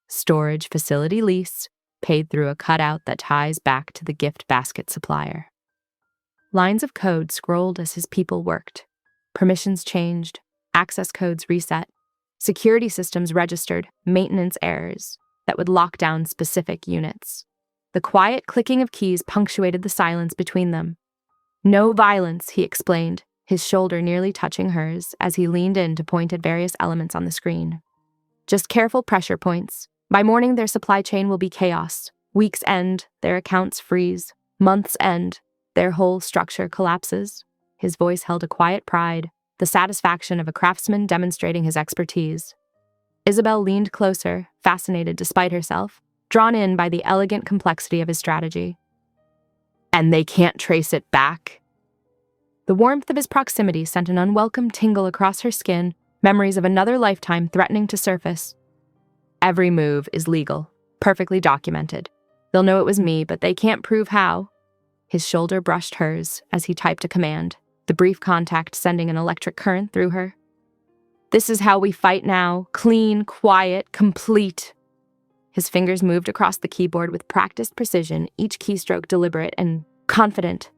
S1: Storage facility lease, paid through a cutout that ties back to the gift basket supplier. Lines of code scrolled as his people worked. Permissions changed, access codes reset. Security systems registered maintenance errors that would lock down specific units. The quiet clicking of keys punctuated the silence between them. No violence, he explained, his shoulder nearly touching hers as he leaned in to point at various elements on the screen. Just careful pressure points. By morning, their supply chain will be chaos. Weeks end, their accounts freeze. Months end, their whole structure collapses. His voice held a quiet pride, the satisfaction of a craftsman demonstrating his expertise. Isabel leaned closer, fascinated despite herself, drawn in by the elegant complexity of his strategy. And they can't trace it back? The warmth of his proximity sent an unwelcome tingle across her skin, memories of another lifetime threatening to surface. Every move is legal, perfectly documented. They'll know it was me, but they can't prove how. His shoulder brushed hers as he typed a command, the brief contact sending an electric current through her. This is how we fight now, clean, quiet, complete. His fingers moved across the keyboard with practiced precision, each keystroke deliberate and confident.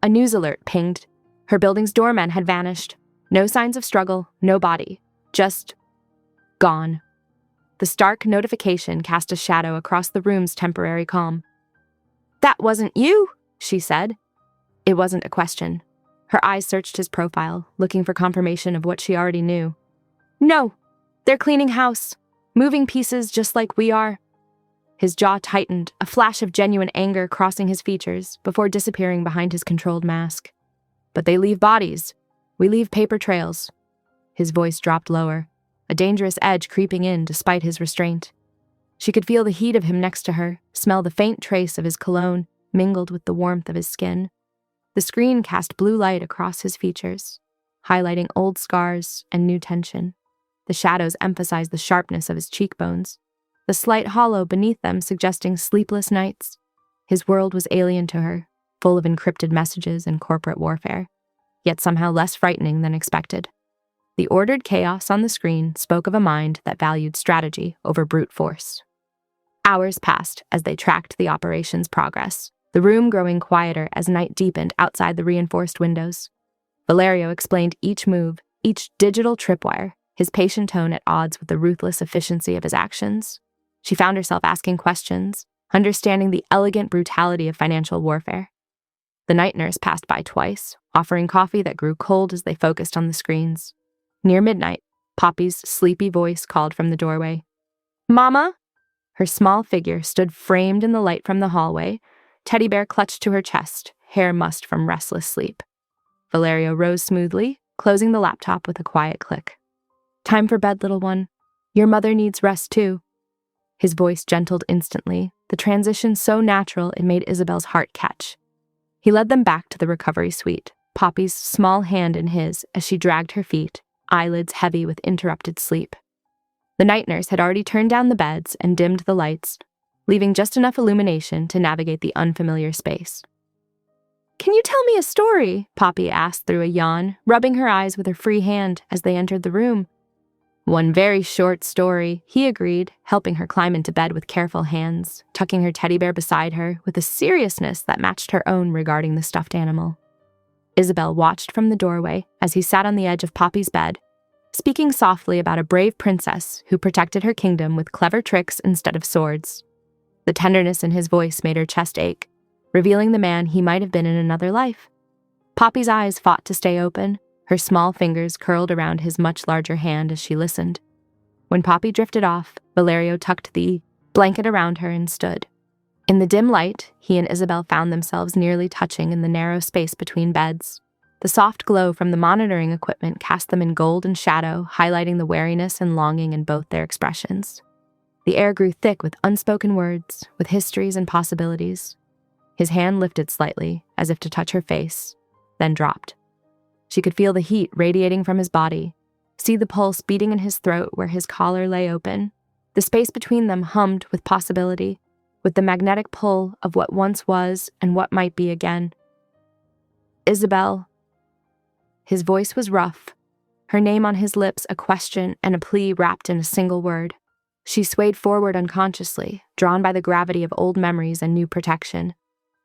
S1: A news alert pinged. Her building's doorman had vanished. No signs of struggle, no body. Just gone. The stark notification cast a shadow across the room's temporary calm. That wasn't you, she said. It wasn't a question. Her eyes searched his profile, looking for confirmation of what she already knew. No, they're cleaning house, moving pieces just like we are. His jaw tightened, a flash of genuine anger crossing his features before disappearing behind his controlled mask. But they leave bodies. We leave paper trails. His voice dropped lower, a dangerous edge creeping in despite his restraint. She could feel the heat of him next to her, smell the faint trace of his cologne mingled with the warmth of his skin. The screen cast blue light across his features, highlighting old scars and new tension. The shadows emphasized the sharpness of his cheekbones, the slight hollow beneath them suggesting sleepless nights. His world was alien to her, full of encrypted messages and corporate warfare, yet somehow less frightening than expected. The ordered chaos on the screen spoke of a mind that valued strategy over brute force. Hours passed as they tracked the operation's progress, the room growing quieter as night deepened outside the reinforced windows. Valerio explained each move, each digital tripwire, his patient tone at odds with the ruthless efficiency of his actions. She found herself asking questions, understanding the elegant brutality of financial warfare. The night nurse passed by twice, offering coffee that grew cold as they focused on the screens. Near midnight, Poppy's sleepy voice called from the doorway. "Mama?" Her small figure stood framed in the light from the hallway, teddy bear clutched to her chest, hair mussed from restless sleep. Valerio rose smoothly, closing the laptop with a quiet click. "Time for bed, little one. Your mother needs rest, too." His voice gentled instantly, the transition so natural it made Isabel's heart catch. He led them back to the recovery suite, Poppy's small hand in his as she dragged her feet, eyelids heavy with interrupted sleep. The night nurse had already turned down the beds and dimmed the lights, leaving just enough illumination to navigate the unfamiliar space. "Can you tell me a story?" Poppy asked through a yawn, rubbing her eyes with her free hand as they entered the room. "One very short story," he agreed, helping her climb into bed with careful hands, tucking her teddy bear beside her with a seriousness that matched her own regarding the stuffed animal. Isabel watched from the doorway as he sat on the edge of Poppy's bed, speaking softly about a brave princess who protected her kingdom with clever tricks instead of swords. The tenderness in his voice made her chest ache, revealing the man he might have been in another life. Poppy's eyes fought to stay open, her small fingers curled around his much larger hand as she listened. When Poppy drifted off, Valerio tucked the blanket around her and stood. In the dim light, he and Isabel found themselves nearly touching in the narrow space between beds. The soft glow from the monitoring equipment cast them in gold and shadow, highlighting the wariness and longing in both their expressions. The air grew thick with unspoken words, with histories and possibilities. His hand lifted slightly, as if to touch her face, then dropped. She could feel the heat radiating from his body, see the pulse beating in his throat where his collar lay open. The space between them hummed with possibility, with the magnetic pull of what once was and what might be again. "Isabel." His voice was rough, her name on his lips a question and a plea wrapped in a single word. She swayed forward unconsciously, drawn by the gravity of old memories and new protection.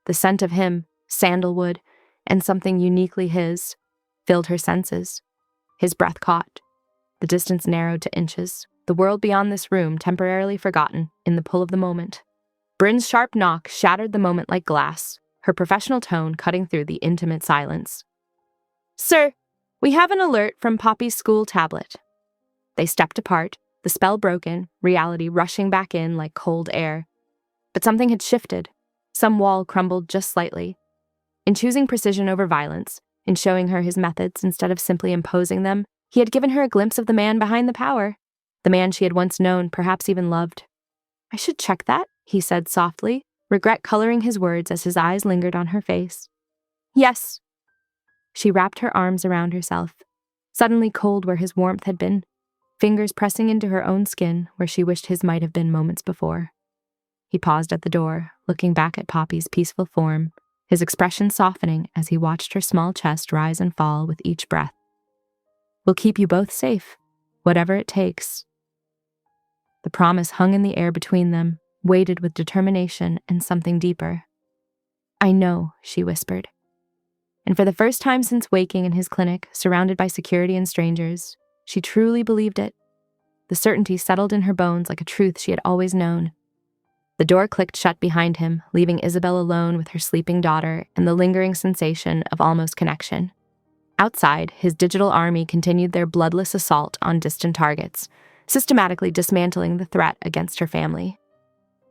S1: The scent of him, sandalwood, and something uniquely his, filled her senses. His breath caught. The distance narrowed to inches, the world beyond this room temporarily forgotten in the pull of the moment. Bryn's sharp knock shattered the moment like glass, her professional tone cutting through the intimate silence. "Sir, we have an alert from Poppy's school tablet." They stepped apart, the spell broken, reality rushing back in like cold air. But something had shifted. Some wall crumbled just slightly. In choosing precision over violence, in showing her his methods instead of simply imposing them, he had given her a glimpse of the man behind the power, the man she had once known, perhaps even loved. "I should check that," he said softly, regret coloring his words as his eyes lingered on her face. "Yes." She wrapped her arms around herself, suddenly cold where his warmth had been, fingers pressing into her own skin where she wished his might have been moments before. He paused at the door, looking back at Poppy's peaceful form, his expression softening as he watched her small chest rise and fall with each breath. "We'll keep you both safe, whatever it takes." The promise hung in the air between them, weighted with determination and something deeper. "I know," she whispered. And for the first time since waking in his clinic, surrounded by security and strangers, she truly believed it. The certainty settled in her bones like a truth she had always known. The door clicked shut behind him, leaving Isabel alone with her sleeping daughter and the lingering sensation of almost connection. Outside, his digital army continued their bloodless assault on distant targets, systematically dismantling the threat against her family.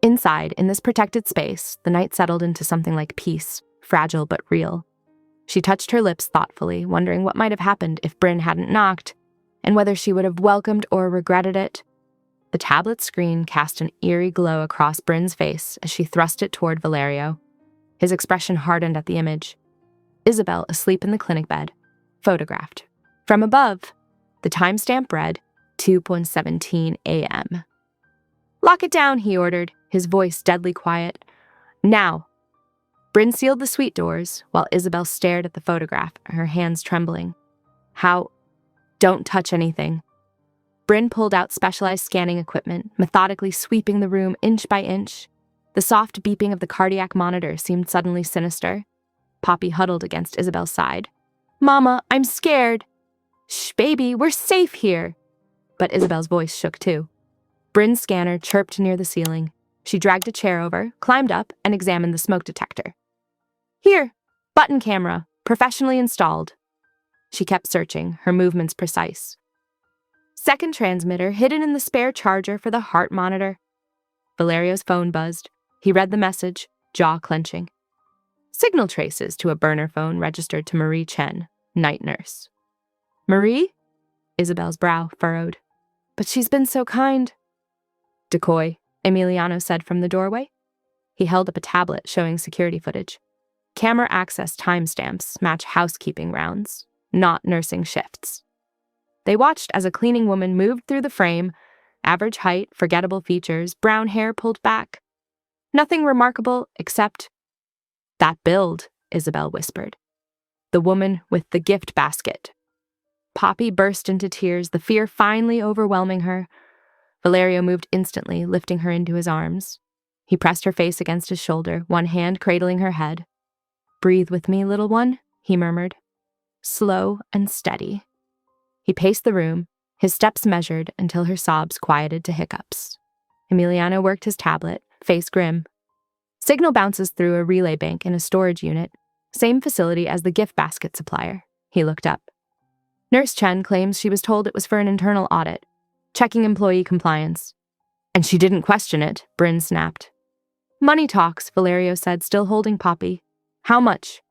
S1: Inside, in this protected space, the night settled into something like peace, fragile but real. She touched her lips thoughtfully, wondering what might have happened if Bryn hadn't knocked, and whether she would have welcomed or regretted it. The tablet screen cast an eerie glow across Bryn's face as she thrust it toward Valerio. His expression hardened at the image. Isabel asleep in the clinic bed, photographed. From above, the timestamp read 2:17 a.m. "Lock it down," he ordered, his voice deadly quiet. "Now." Bryn sealed the suite doors while Isabel stared at the photograph, her hands trembling. "How? Don't touch anything." Bryn pulled out specialized scanning equipment, methodically sweeping the room inch by inch. The soft beeping of the cardiac monitor seemed suddenly sinister. Poppy huddled against Isabel's side. "Mama, I'm scared." "Shh, baby, we're safe here." but Isabel's voice shook too. Bryn's scanner chirped near the ceiling. She dragged a chair over, climbed up, and examined the smoke detector. Here, button camera, professionally installed. She kept searching, her movements precise. Second transmitter hidden in the spare charger for the heart monitor. Valerio's phone buzzed. He read the message, jaw clenching. Signal traces to a burner phone registered to Marie Chen, night nurse. Marie? Isabel's brow furrowed. But she's been so kind. Decoy, Emiliano said from the doorway. He held up a tablet showing security footage. Camera access timestamps match housekeeping rounds, not nursing shifts. They watched as a cleaning woman moved through the frame, average height, forgettable features, brown hair pulled back. Nothing remarkable except that build, Isabel whispered. The woman with the gift basket. Poppy burst into tears, the fear finally overwhelming her. Valerio moved instantly, lifting her into his arms. He pressed her face against his shoulder, one hand cradling her head. Breathe with me, little one, he murmured. Slow and steady. He paced the room, his steps measured until her sobs quieted to hiccups. Emiliano worked his tablet, face grim. Signal bounces through a relay bank in a storage unit, same facility as the gift basket supplier. He looked up. Nurse Chen claims she was told it was for an internal audit, checking employee compliance. And she didn't question it, Bryn snapped. Money talks, Valerio said, still holding Poppy. How much?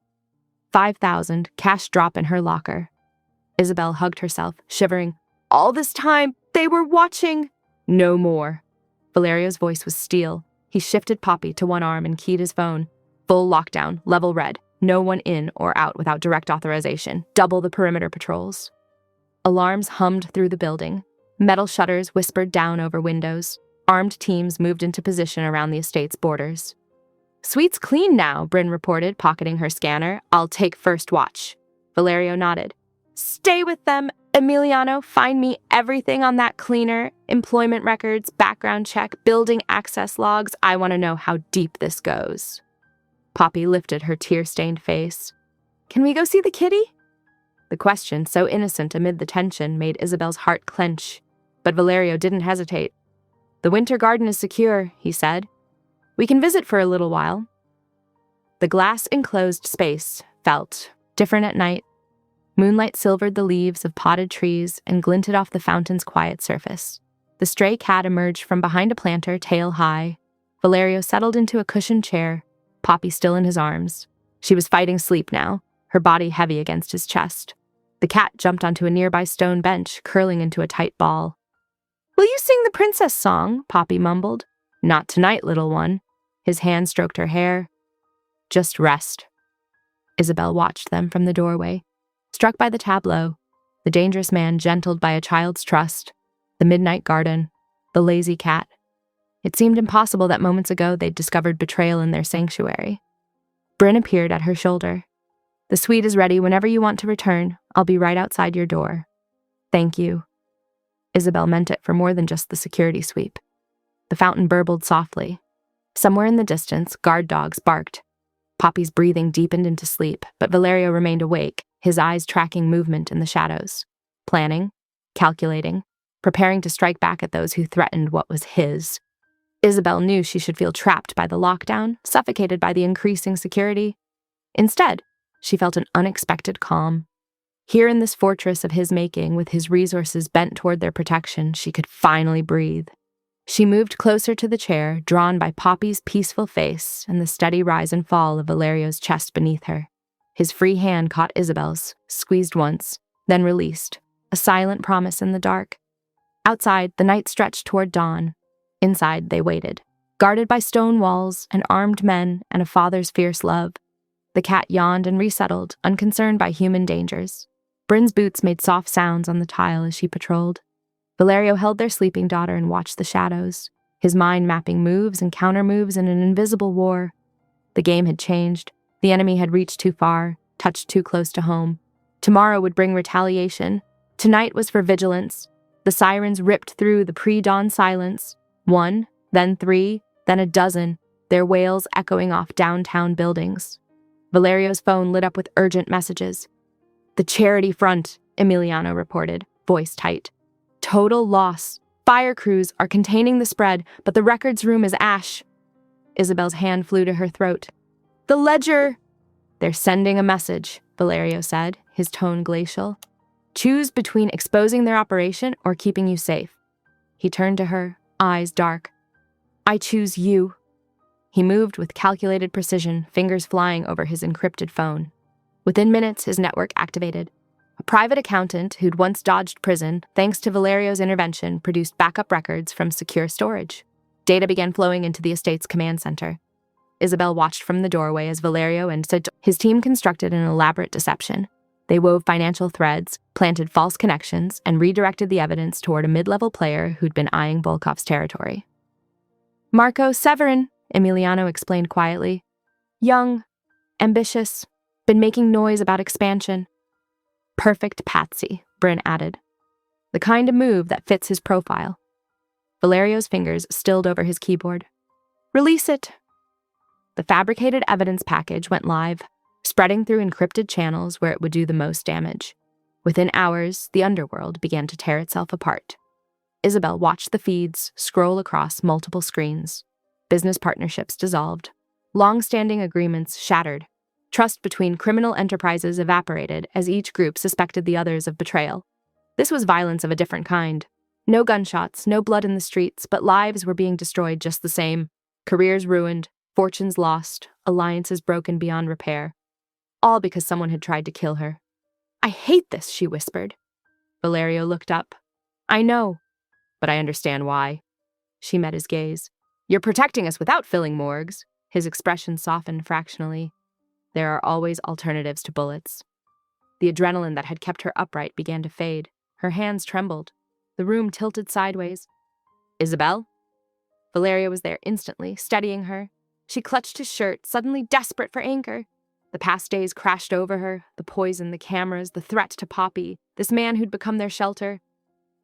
S1: 5,000, cash drop in her locker. Isabel hugged herself, shivering. All this time, they were watching. No more. Valerio's voice was steel. He shifted Poppy to one arm and keyed his phone. Full lockdown, level red. No one in or out without direct authorization. Double the perimeter patrols. Alarms hummed through the building. Metal shutters whispered down over windows. Armed teams moved into position around the estate's borders. Suite's clean now, Bryn reported, pocketing her scanner. I'll take first watch. Valerio nodded. Stay with them, Emiliano. Find me everything on that cleaner. Employment records, background check, building access logs. I want to know how deep this goes. Poppy lifted her tear-stained face. Can we go see the kitty? The question, so innocent amid the tension, made Isabel's heart clench. But Valerio didn't hesitate. The winter garden is secure, he said. We can visit for a little while. The glass-enclosed space felt different at night. Moonlight silvered the leaves of potted trees and glinted off the fountain's quiet surface. The stray cat emerged from behind a planter, tail high. Valerio settled into a cushioned chair, Poppy still in his arms. She was fighting sleep now, her body heavy against his chest. The cat jumped onto a nearby stone bench, curling into a tight ball. Will you sing the princess song? Poppy mumbled. Not tonight, little one. His hand stroked her hair. Just rest. Isabel watched them from the doorway. Struck by the tableau, the dangerous man gentled by a child's trust, the midnight garden, the lazy cat. It seemed impossible that moments ago they'd discovered betrayal in their sanctuary. Bryn appeared at her shoulder. The suite is ready whenever you want to return. I'll be right outside your door. Thank you. Isabel meant it for more than just the security sweep. The fountain burbled softly. Somewhere in the distance, guard dogs barked. Poppy's breathing deepened into sleep, but Valerio remained awake, his eyes tracking movement in the shadows. Planning, calculating, preparing to strike back at those who threatened what was his. Isabel knew she should feel trapped by the lockdown, suffocated by the increasing security. Instead, she felt an unexpected calm. Here in this fortress of his making, with his resources bent toward their protection, she could finally breathe. She moved closer to the chair, drawn by Poppy's peaceful face and the steady rise and fall of Valerio's chest beneath her. His free hand caught Isabel's, squeezed once, then released, a silent promise in the dark. Outside, the night stretched toward dawn. Inside, they waited, guarded by stone walls and armed men and a father's fierce love. The cat yawned and resettled, unconcerned by human dangers. Bryn's boots made soft sounds on the tile as she patrolled. Valerio held their sleeping daughter and watched the shadows, his mind mapping moves and countermoves in an invisible war. The game had changed. The enemy had reached too far, touched too close to home. Tomorrow would bring retaliation. Tonight was for vigilance. The sirens ripped through the pre-dawn silence. 1, then 3, then a dozen, their wails echoing off downtown buildings. Valerio's phone lit up with urgent messages. The charity front, Emiliano reported, voice tight. Total loss. Fire crews are containing the spread, but the records room is ash. Isabel's hand flew to her throat. The ledger! They're sending a message, Valerio said, his tone glacial. Choose between exposing their operation or keeping you safe. He turned to her, eyes dark. I choose you. He moved with calculated precision, fingers flying over his encrypted phone. Within minutes, his network activated. A private accountant who'd once dodged prison, thanks to Valerio's intervention, produced backup records from secure storage. Data began flowing into the estate's command center. Isabel watched from the doorway as Valerio and his team constructed an elaborate deception. They wove financial threads, planted false connections, and redirected the evidence toward a mid-level player who'd been eyeing Volkov's territory. Marco Severin, Emiliano explained quietly. Young, ambitious, been making noise about expansion. Perfect patsy, Bryn added. The kind of move that fits his profile. Valerio's fingers stilled over his keyboard. Release it. The fabricated evidence package went live, spreading through encrypted channels where it would do the most damage. Within hours, the underworld began to tear itself apart. Isabel watched the feeds scroll across multiple screens. Business partnerships dissolved. Long-standing agreements shattered. Trust between criminal enterprises evaporated as each group suspected the others of betrayal. This was violence of a different kind. No gunshots, no blood in the streets, but lives were being destroyed just the same. Careers ruined, fortunes lost, alliances broken beyond repair. All because someone had tried to kill her. I hate this, she whispered. Valerio looked up. I know, but I understand why. She met his gaze. You're protecting us without filling morgues. His expression softened fractionally. There are always alternatives to bullets. The adrenaline that had kept her upright began to fade. Her hands trembled. The room tilted sideways. Isabel? Valerio was there instantly, steadying her. She clutched his shirt, suddenly desperate for anchor. The past days crashed over her, the poison, the cameras, the threat to Poppy, this man who'd become their shelter.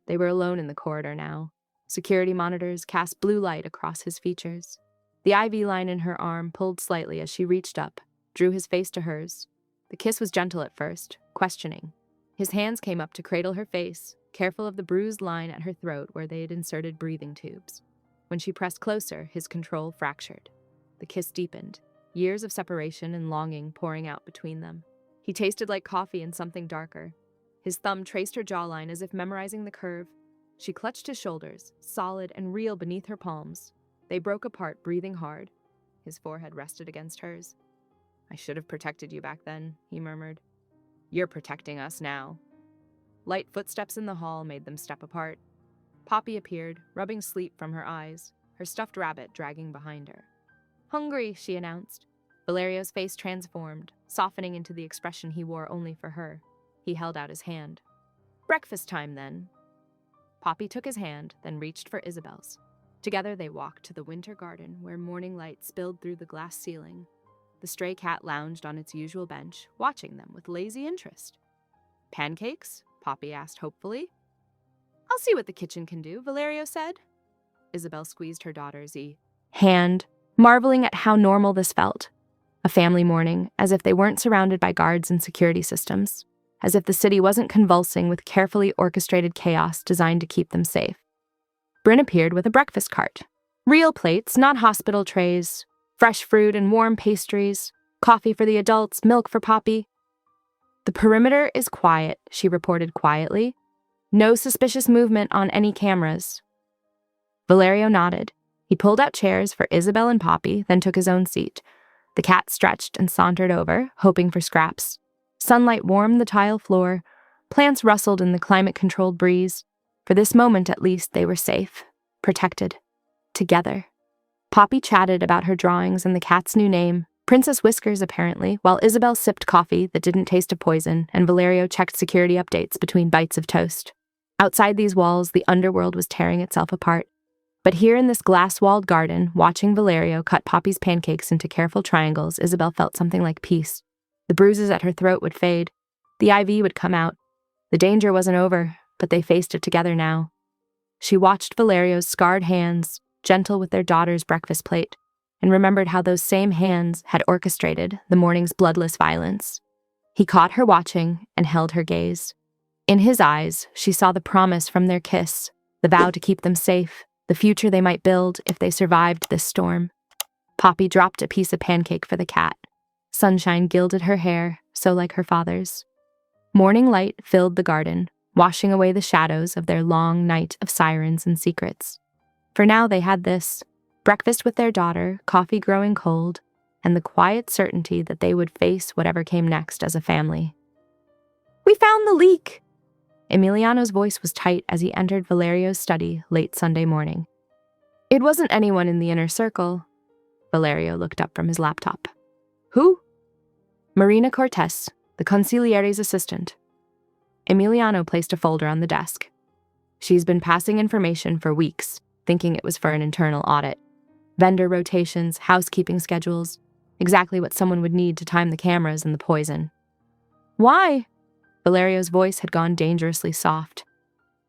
S1: They were alone in the corridor now. Security monitors cast blue light across his features. The IV line in her arm pulled slightly as she reached up, drew his face to hers. The kiss was gentle at first, questioning. His hands came up to cradle her face, careful of the bruised line at her throat where they had inserted breathing tubes. When she pressed closer, his control fractured. The kiss deepened, years of separation and longing pouring out between them. He tasted like coffee and something darker. His thumb traced her jawline as if memorizing the curve. She clutched his shoulders, solid and real beneath her palms. They broke apart, breathing hard. His forehead rested against hers. I should have protected you back then, he murmured. You're protecting us now. Light footsteps in the hall made them step apart. Poppy appeared, rubbing sleep from her eyes, her stuffed rabbit dragging behind her. Hungry, she announced. Valerio's face transformed, softening into the expression he wore only for her. He held out his hand. Breakfast time, then. Poppy took his hand, then reached for Isabel's. Together they walked to the winter garden where morning light spilled through the glass ceiling. The stray cat lounged on its usual bench, watching them with lazy interest. Pancakes? Poppy asked hopefully. I'll see what the kitchen can do, Valerio said. Isabel squeezed her daughter's hand, marveling at how normal this felt. A family morning, as if they weren't surrounded by guards and security systems, as if the city wasn't convulsing with carefully orchestrated chaos designed to keep them safe. Bryn appeared with a breakfast cart. Real plates, not hospital trays, fresh fruit and warm pastries, coffee for the adults, milk for Poppy. The perimeter is quiet, she reported quietly. No suspicious movement on any cameras. Valerio nodded. He pulled out chairs for Isabel and Poppy, then took his own seat. The cat stretched and sauntered over, hoping for scraps. Sunlight warmed the tile floor. Plants rustled in the climate-controlled breeze. For this moment, at least, they were safe, protected, together. Poppy chatted about her drawings and the cat's new name, Princess Whiskers apparently, while Isabel sipped coffee that didn't taste of poison and Valerio checked security updates between bites of toast. Outside these walls, the underworld was tearing itself apart. But here in this glass-walled garden, watching Valerio cut Poppy's pancakes into careful triangles, Isabel felt something like peace. The bruises at her throat would fade. The IV would come out. The danger wasn't over, but they faced it together now. She watched Valerio's scarred hands, gentle with their daughter's breakfast plate, and remembered how those same hands had orchestrated the morning's bloodless violence. He caught her watching and held her gaze. In his eyes, she saw the promise from their kiss, the vow to keep them safe, the future they might build if they survived this storm. Poppy dropped a piece of pancake for the cat. Sunshine gilded her hair, so like her father's. Morning light filled the garden, washing away the shadows of their long night of sirens and secrets. For now they had this: breakfast with their daughter, coffee growing cold, and the quiet certainty that they would face whatever came next as a family. "We found the leak!" Emiliano's voice was tight as he entered Valerio's study late Sunday morning. "It wasn't anyone in the inner circle." Valerio looked up from his laptop. "Who?" "Marina Cortés, the consigliere's assistant." Emiliano placed a folder on the desk. "She's been passing information for weeks, thinking it was for an internal audit. Vendor rotations, housekeeping schedules, exactly what someone would need to time the cameras and the poison." "Why?" Valerio's voice had gone dangerously soft.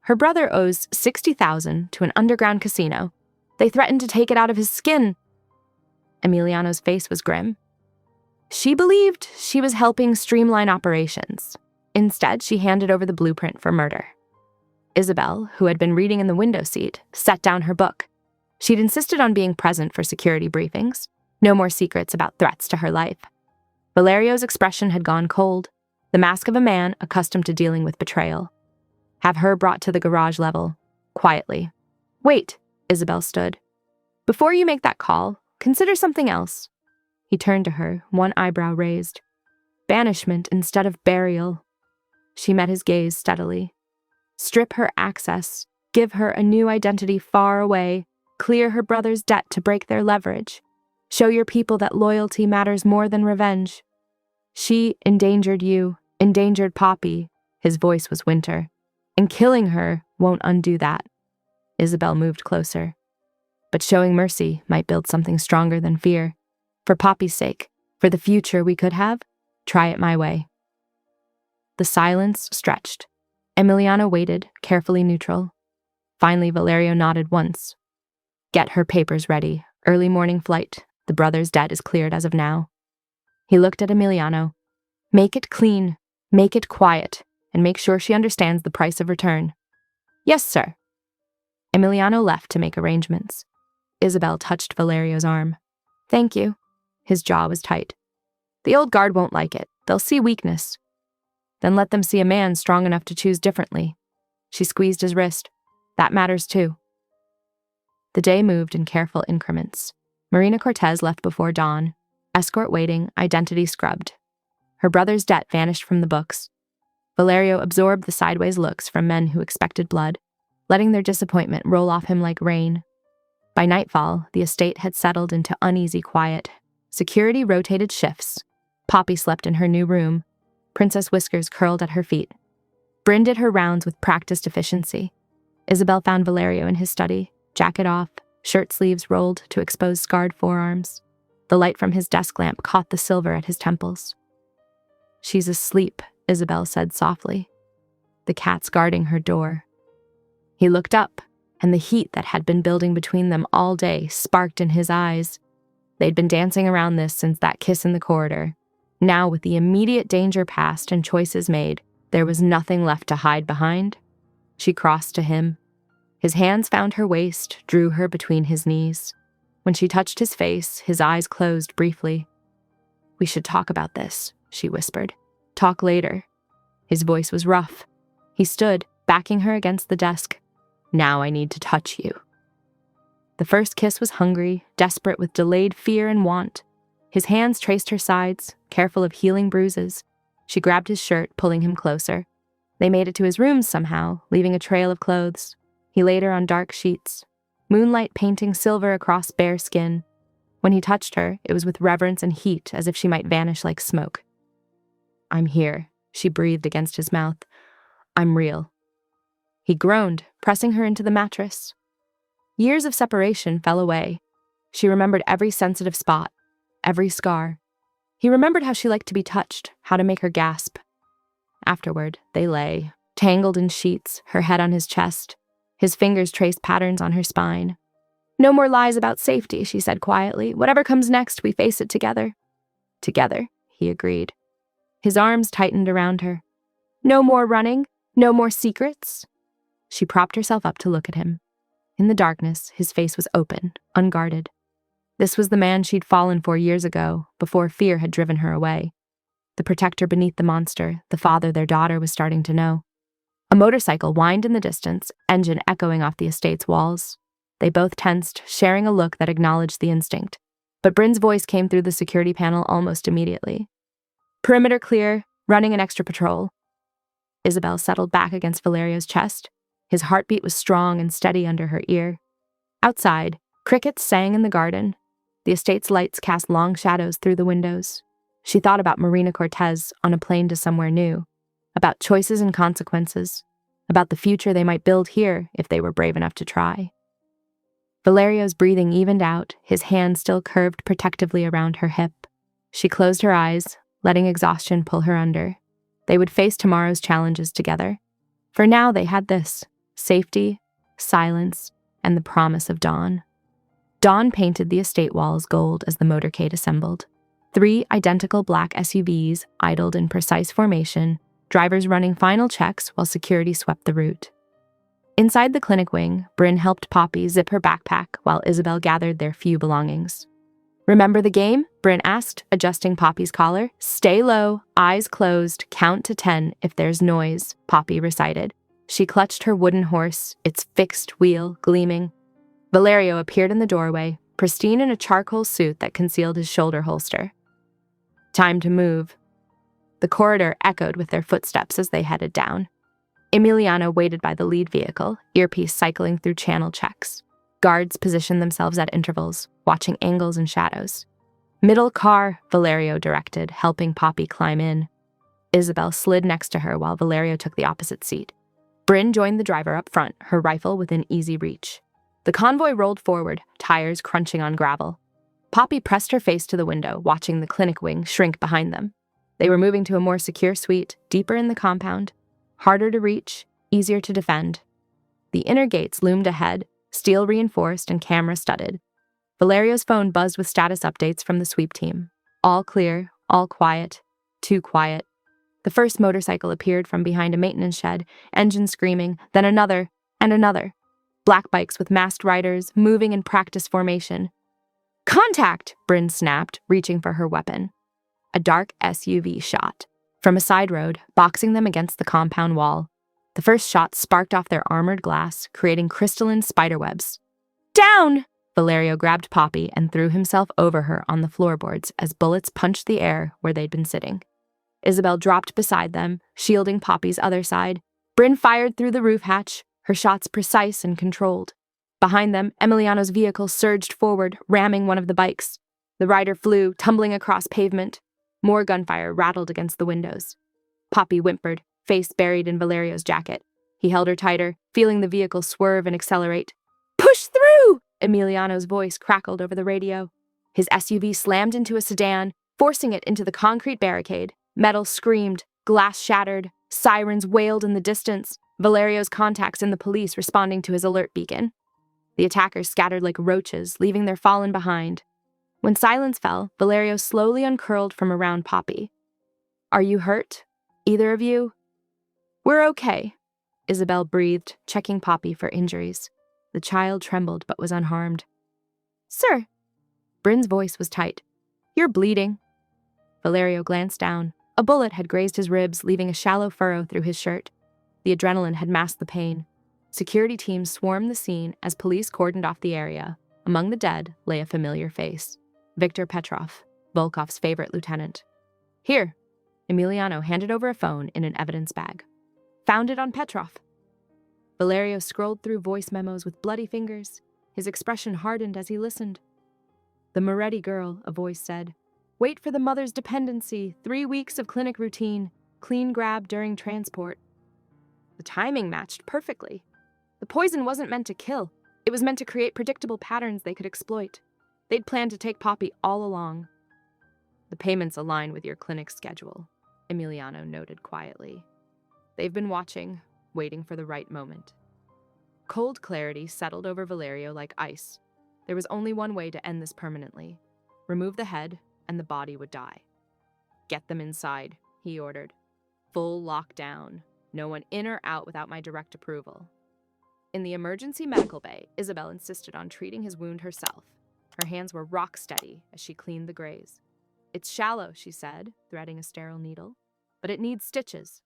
S1: "Her brother owes $60,000 to an underground casino. They threatened to take it out of his skin." Emiliano's face was grim. "She believed she was helping streamline operations. Instead, she handed over the blueprint for murder." Isabel, who had been reading in the window seat, set down her book. She'd insisted on being present for security briefings. No more secrets about threats to her life. Valerio's expression had gone cold, the mask of a man accustomed to dealing with betrayal. Have her brought to the garage level, quietly. "Wait," Isabel stood. "Before you make that call, consider something else." He turned to her, one eyebrow raised. "Banishment instead of burial." She met his gaze steadily. "Strip her access, give her a new identity far away, clear her brother's debt to break their leverage. Show your people that loyalty matters more than revenge. She endangered you, endangered Poppy," his voice was winter, "and killing her won't undo that." Isabel moved closer. "But showing mercy might build something stronger than fear. For Poppy's sake, for the future we could have, try it my way." The silence stretched. Emiliano waited, carefully neutral. Finally, Valerio nodded once. "Get her papers ready. Early morning flight. The brother's debt is cleared as of now." He looked at Emiliano. "Make it clean, make it quiet, and make sure she understands the price of return." "Yes, sir." Emiliano left to make arrangements. Isabel touched Valerio's arm. "Thank you." His jaw was tight. "The old guard won't like it. They'll see weakness." "Then let them see a man strong enough to choose differently." She squeezed his wrist. "That matters too." The day moved in careful increments. Marina Cortés left before dawn. Escort waiting, identity scrubbed. Her brother's debt vanished from the books. Valerio absorbed the sideways looks from men who expected blood, letting their disappointment roll off him like rain. By nightfall, the estate had settled into uneasy quiet. Security rotated shifts. Poppy slept in her new room. Princess Whiskers curled at her feet. Bryn did her rounds with practiced efficiency. Isabel found Valerio in his study, jacket off, shirt sleeves rolled to expose scarred forearms. The light from his desk lamp caught the silver at his temples. "She's asleep," Isabel said softly. "The cat's guarding her door." He looked up, and the heat that had been building between them all day sparked in his eyes. They'd been dancing around this since that kiss in the corridor. Now, with the immediate danger past and choices made, there was nothing left to hide behind. She crossed to him. His hands found her waist, drew her between his knees. When she touched his face, his eyes closed briefly. "We should talk about this," she whispered. "Talk later." His voice was rough. He stood, backing her against the desk. "Now I need to touch you." The first kiss was hungry, desperate with delayed fear and want. His hands traced her sides, careful of healing bruises. She grabbed his shirt, pulling him closer. They made it to his rooms somehow, leaving a trail of clothes. He laid her on dark sheets, moonlight painting silver across bare skin. When he touched her, it was with reverence and heat, as if she might vanish like smoke. "I'm here," she breathed against his mouth. "I'm real." He groaned, pressing her into the mattress. Years of separation fell away. She remembered every sensitive spot, every scar. He remembered how she liked to be touched, how to make her gasp. Afterward, they lay, tangled in sheets, her head on his chest. His fingers traced patterns on her spine. "No more lies about safety," she said quietly. "Whatever comes next, we face it together." "Together," he agreed. His arms tightened around her. "No more running. No more secrets? She propped herself up to look at him. In the darkness, his face was open, unguarded. This was the man she'd fallen for years ago, before fear had driven her away. The protector beneath the monster, the father their daughter was starting to know. A motorcycle whined in the distance, engine echoing off the estate's walls. They both tensed, sharing a look that acknowledged the instinct. But Bryn's voice came through the security panel almost immediately. Perimeter clear, running an extra patrol. Isabel settled back against Valerio's chest. His heartbeat was strong and steady under her ear. Outside, crickets sang in the garden. The estate's lights cast long shadows through the windows. She thought about Marina Cortez on a plane to somewhere new, about choices and consequences, about the future they might build here if they were brave enough to try. Valerio's breathing evened out, his hand still curved protectively around her hip. She closed her eyes, letting exhaustion pull her under. They would face tomorrow's challenges together. For now, they had this: safety, silence, and the promise of dawn. Dawn painted the estate walls gold as the motorcade assembled. 3 identical black SUVs idled in precise formation, drivers running final checks while security swept the route. Inside the clinic wing, Bryn helped Poppy zip her backpack while Isabel gathered their few belongings. Remember the game? Bryn asked, adjusting Poppy's collar. Stay low, eyes closed, count to 10 if there's noise, Poppy recited. She clutched her wooden horse, its fixed wheel gleaming. Valerio appeared in the doorway, pristine in a charcoal suit that concealed his shoulder holster. Time to move. The corridor echoed with their footsteps as they headed down. Emiliano waited by the lead vehicle, earpiece cycling through channel checks. Guards positioned themselves at intervals, watching angles and shadows. Middle car, Valerio directed, helping Poppy climb in. Isabel slid next to her while Valerio took the opposite seat. Bryn joined the driver up front, her rifle within easy reach. The convoy rolled forward, tires crunching on gravel. Poppy pressed her face to the window, watching the clinic wing shrink behind them. They were moving to a more secure suite, deeper in the compound, harder to reach, easier to defend. The inner gates loomed ahead, steel reinforced and camera studded. Valerio's phone buzzed with status updates from the sweep team. All clear, all quiet, too quiet. The first motorcycle appeared from behind a maintenance shed, engine screaming, then another, and another. Black bikes with masked riders, moving in practice formation. Contact! Bryn snapped, reaching for her weapon. A dark SUV shot from a side road, boxing them against the compound wall. The first shot sparked off their armored glass, creating crystalline spiderwebs. Down! Valerio grabbed Poppy and threw himself over her on the floorboards as bullets punched the air where they'd been sitting. Isabel dropped beside them, shielding Poppy's other side. Bryn fired through the roof hatch, her shots precise and controlled. Behind them, Emiliano's vehicle surged forward, ramming one of the bikes. The rider flew, tumbling across pavement. More gunfire rattled against the windows. Poppy whimpered, face buried in Valerio's jacket. He held her tighter, feeling the vehicle swerve and accelerate. Push through! Emiliano's voice crackled over the radio. His SUV slammed into a sedan, forcing it into the concrete barricade. Metal screamed, glass shattered, sirens wailed in the distance, Valerio's contacts and the police responding to his alert beacon. The attackers scattered like roaches, leaving their fallen behind. When silence fell, Valerio slowly uncurled from around Poppy. Are you hurt? Either of you? We're okay, Isabel breathed, checking Poppy for injuries. The child trembled but was unharmed. Sir. Bryn's voice was tight. You're bleeding. Valerio glanced down. A bullet had grazed his ribs, leaving a shallow furrow through his shirt. The adrenaline had masked the pain. Security teams swarmed the scene as police cordoned off the area. Among the dead lay a familiar face. Viktor Petrov, Volkov's favorite lieutenant. Here. Emiliano handed over a phone in an evidence bag. Found it on Petrov. Valerio scrolled through voice memos with bloody fingers. His expression hardened as he listened. The Moretti girl, a voice said. Wait for the mother's dependency, 3 weeks of clinic routine, clean grab during transport. The timing matched perfectly. The poison wasn't meant to kill. It was meant to create predictable patterns they could exploit. They'd planned to take Poppy all along. The payments align with your clinic schedule, Emiliano noted quietly. They've been watching, waiting for the right moment. Cold clarity settled over Valerio like ice. There was only one way to end this permanently. Remove the head, and the body would die. Get them inside, he ordered. Full lockdown. No one in or out without my direct approval. In the emergency medical bay, Isabel insisted on treating his wound herself. Her hands were rock steady as she cleaned the graze. "It's shallow," she said, threading a sterile needle, "but it needs stitches."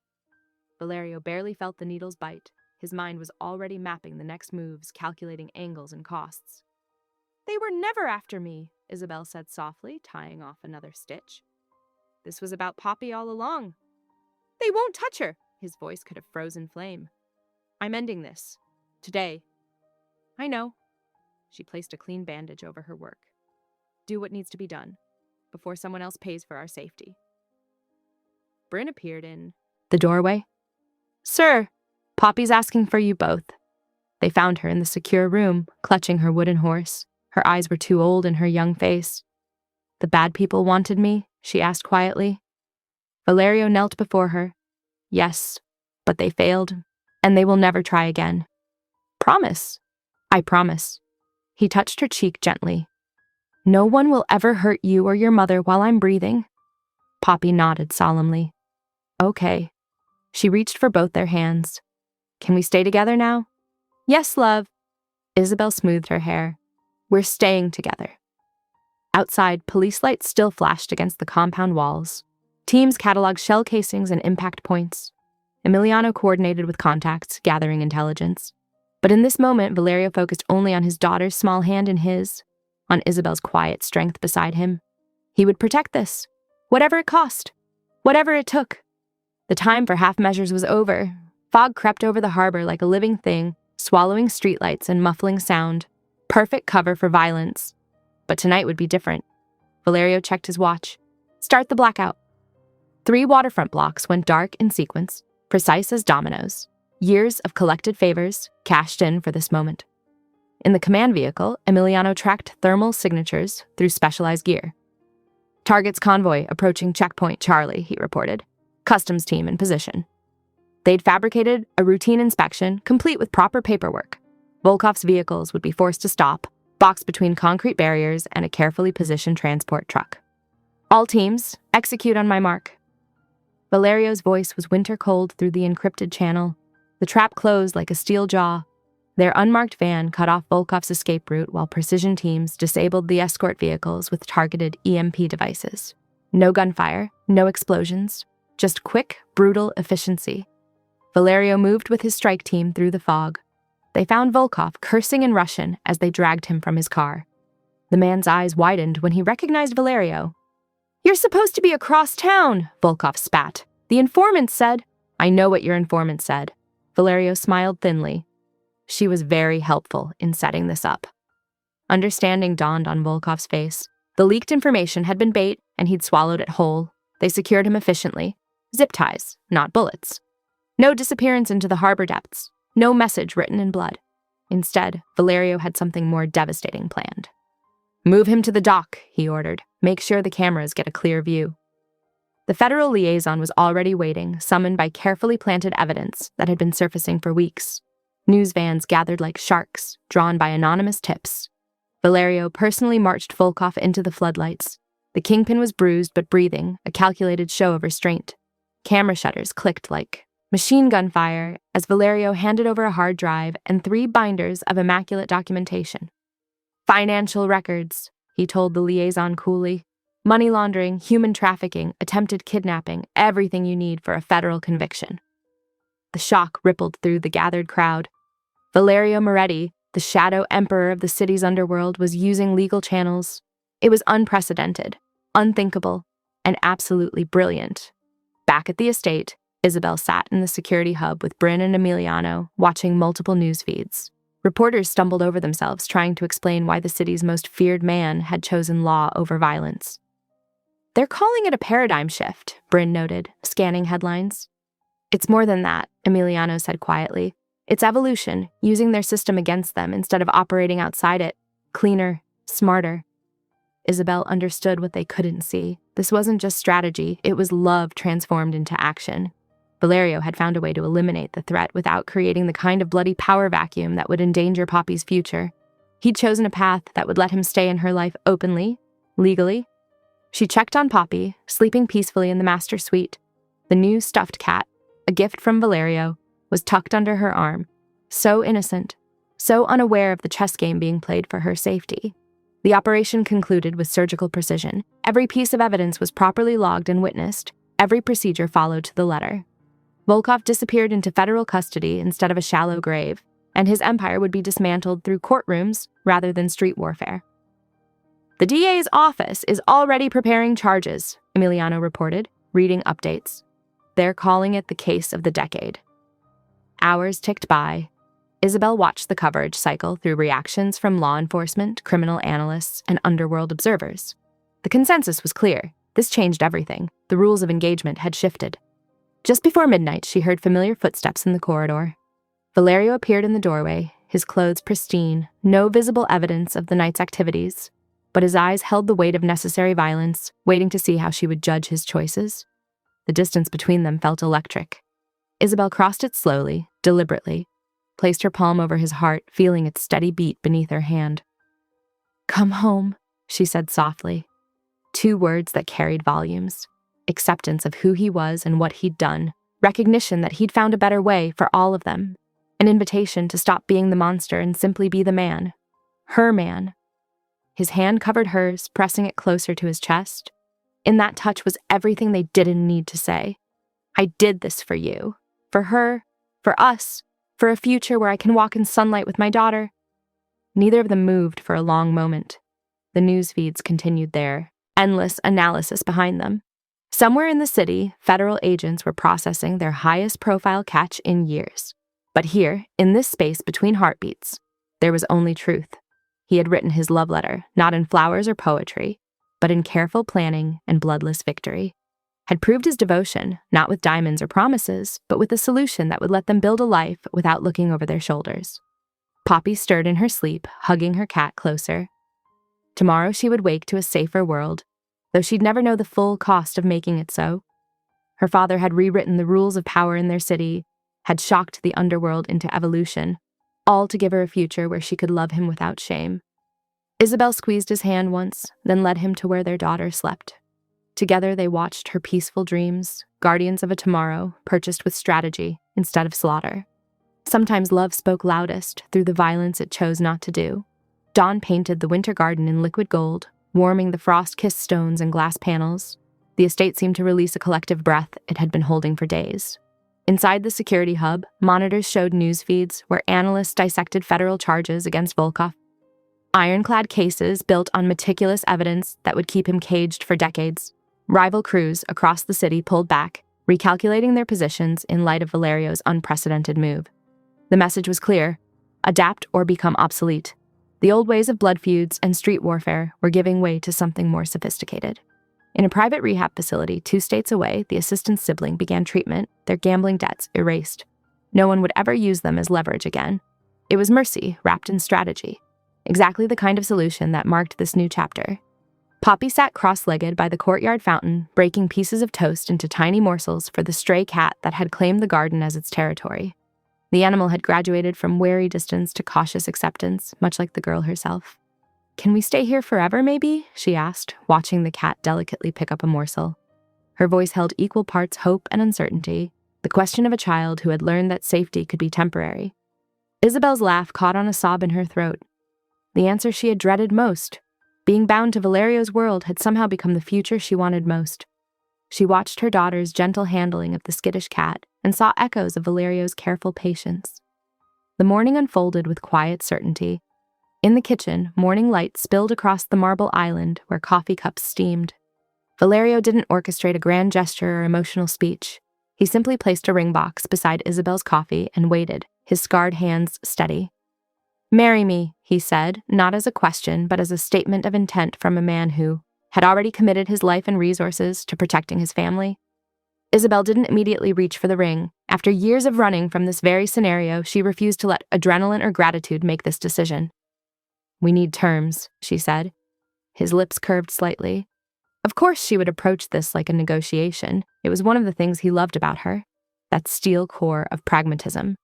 S1: Valerio barely felt the needle's bite. His mind was already mapping the next moves, calculating angles and costs. "They were never after me," Isabel said softly, tying off another stitch. "This was about Poppy all along." "They won't touch her!" His voice could have frozen flame. "I'm ending this. Today." "I know." She placed a clean bandage over her work. "Do what needs to be done, before someone else pays for our safety." Bryn appeared in the doorway. "Sir, Poppy's asking for you both." They found her in the secure room, clutching her wooden horse. Her eyes were too old in her young face. "The bad people wanted me?" she asked quietly. Valerio knelt before her. "Yes, but they failed, and they will never try again." "Promise." "I promise." He touched her cheek gently. "No one will ever hurt you or your mother while I'm breathing." Poppy nodded solemnly. "Okay." She reached for both their hands. "Can we stay together now?" "Yes, love." Isabel smoothed her hair. "We're staying together." Outside, police lights still flashed against the compound walls. Teams cataloged shell casings and impact points. Emiliano coordinated with contacts, gathering intelligence. But in this moment, Valerio focused only on his daughter's small hand in his, on Isabel's quiet strength beside him. He would protect this, whatever it cost, whatever it took. The time for half measures was over. Fog crept over the harbor like a living thing, swallowing streetlights and muffling sound. Perfect cover for violence. But tonight would be different. Valerio checked his watch. "Start the blackout." 3 waterfront blocks went dark in sequence, precise as dominoes. Years of collected favors cashed in for this moment. In the command vehicle, Emiliano tracked thermal signatures through specialized gear. "Target's convoy approaching checkpoint Charlie," he reported. "Customs team in position." They'd fabricated a routine inspection, complete with proper paperwork. Volkov's vehicles would be forced to stop, boxed between concrete barriers and a carefully positioned transport truck. "All teams, execute on my mark." Valerio's voice was winter cold through the encrypted channel. The trap closed like a steel jaw. Their unmarked van cut off Volkov's escape route while precision teams disabled the escort vehicles with targeted EMP devices. No gunfire, no explosions, just quick, brutal efficiency. Valerio moved with his strike team through the fog. They found Volkov cursing in Russian as they dragged him from his car. The man's eyes widened when he recognized Valerio. "You're supposed to be across town," Volkov spat. "The informant said—" "I know what your informant said." Valerio smiled thinly. She was very helpful in setting this up. Understanding dawned on Volkov's face. The leaked information had been bait, and he'd swallowed it whole. They secured him efficiently. Zip ties, not bullets. No disappearance into the harbor depths. No message written in blood. Instead, Valerio had something more devastating planned. "Move him to the dock," he ordered. "Make sure the cameras get a clear view." The federal liaison was already waiting, summoned by carefully planted evidence that had been surfacing for weeks. News vans gathered like sharks, drawn by anonymous tips. Valerio personally marched Volkov into the floodlights. The kingpin was bruised but breathing, a calculated show of restraint. Camera shutters clicked like machine gun fire as Valerio handed over a hard drive and 3 binders of immaculate documentation. "Financial records," he told the liaison coolly. "Money laundering, human trafficking, attempted kidnapping, everything you need for a federal conviction." The shock rippled through the gathered crowd. Valerio Moretti, the shadow emperor of the city's underworld, was using legal channels. It was unprecedented, unthinkable, and absolutely brilliant. Back at the estate, Isabel sat in the security hub with Bryn and Emiliano, watching multiple news feeds. Reporters stumbled over themselves trying to explain why the city's most feared man had chosen law over violence. "They're calling it a paradigm shift," Bryn noted, scanning headlines. "It's more than that," Emiliano said quietly. "It's evolution, using their system against them instead of operating outside it. Cleaner, smarter." Isabel understood what they couldn't see. This wasn't just strategy, it was love transformed into action. Valerio had found a way to eliminate the threat without creating the kind of bloody power vacuum that would endanger Poppy's future. He'd chosen a path that would let him stay in her life openly, legally. She checked on Poppy, sleeping peacefully in the master suite. The new stuffed cat, a gift from Valerio, was tucked under her arm, so innocent, so unaware of the chess game being played for her safety. The operation concluded with surgical precision. Every piece of evidence was properly logged and witnessed. Every procedure followed to the letter. Volkov disappeared into federal custody instead of a shallow grave, and his empire would be dismantled through courtrooms rather than street warfare. "The DA's office is already preparing charges," Emiliano reported, reading updates. "They're calling it the case of the decade." Hours ticked by. Isabel watched the coverage cycle through reactions from law enforcement, criminal analysts, and underworld observers. The consensus was clear. This changed everything. The rules of engagement had shifted. Just before midnight, she heard familiar footsteps in the corridor. Valerio appeared in the doorway, his clothes pristine, no visible evidence of the night's activities, but his eyes held the weight of necessary violence, waiting to see how she would judge his choices. The distance between them felt electric. Isabel crossed it slowly, deliberately, placed her palm over his heart, feeling its steady beat beneath her hand. "Come home," she said softly. 2 words that carried volumes. Acceptance of who he was and what he'd done. Recognition that he'd found a better way for all of them. An invitation to stop being the monster and simply be the man. Her man. His hand covered hers, pressing it closer to his chest. In that touch was everything they didn't need to say. "I did this for you. For her. For us. For a future where I can walk in sunlight with my daughter." Neither of them moved for a long moment. The news feeds continued there, endless analysis behind them. Somewhere in the city, federal agents were processing their highest profile catch in years. But here, in this space between heartbeats, there was only truth. He had written his love letter, not in flowers or poetry, but in careful planning and bloodless victory. Had proved his devotion, not with diamonds or promises, but with a solution that would let them build a life without looking over their shoulders. Poppy stirred in her sleep, hugging her cat closer. Tomorrow she would wake to a safer world, though she'd never know the full cost of making it so. Her father had rewritten the rules of power in their city, had shocked the underworld into evolution, all to give her a future where she could love him without shame. Isabel squeezed his hand once, then led him to where their daughter slept. Together they watched her peaceful dreams, guardians of a tomorrow purchased with strategy instead of slaughter. Sometimes love spoke loudest through the violence it chose not to do. Dawn painted the winter garden in liquid gold, warming the frost-kissed stones and glass panels. The estate seemed to release a collective breath it had been holding for days. Inside the security hub, monitors showed news feeds where analysts dissected federal charges against Volkov. Ironclad cases built on meticulous evidence that would keep him caged for decades. Rival crews across the city pulled back, recalculating their positions in light of Valerio's unprecedented move. The message was clear: adapt or become obsolete. The old ways of blood feuds and street warfare were giving way to something more sophisticated. In a private rehab facility 2 states away, the assistant's sibling began treatment, their gambling debts erased. No one would ever use them as leverage again. It was mercy wrapped in strategy. Exactly the kind of solution that marked this new chapter. Poppy sat cross-legged by the courtyard fountain, breaking pieces of toast into tiny morsels for the stray cat that had claimed the garden as its territory. The animal had graduated from wary distance to cautious acceptance, much like the girl herself. "Can we stay here forever, maybe?" she asked, watching the cat delicately pick up a morsel. Her voice held equal parts hope and uncertainty, the question of a child who had learned that safety could be temporary. Isabel's laugh caught on a sob in her throat. The answer she had dreaded most. Being bound to Valerio's world had somehow become the future she wanted most. She watched her daughter's gentle handling of the skittish cat and saw echoes of Valerio's careful patience. The morning unfolded with quiet certainty. In the kitchen, morning light spilled across the marble island where coffee cups steamed. Valerio didn't orchestrate a grand gesture or emotional speech. He simply placed a ring box beside Isabel's coffee and waited, his scarred hands steady. "Marry me," he said, not as a question, but as a statement of intent from a man who had already committed his life and resources to protecting his family. Isabel didn't immediately reach for the ring. After years of running from this very scenario, she refused to let adrenaline or gratitude make this decision. "We need terms," she said. His lips curved slightly. Of course she would approach this like a negotiation. It was one of the things he loved about her, that steel core of pragmatism.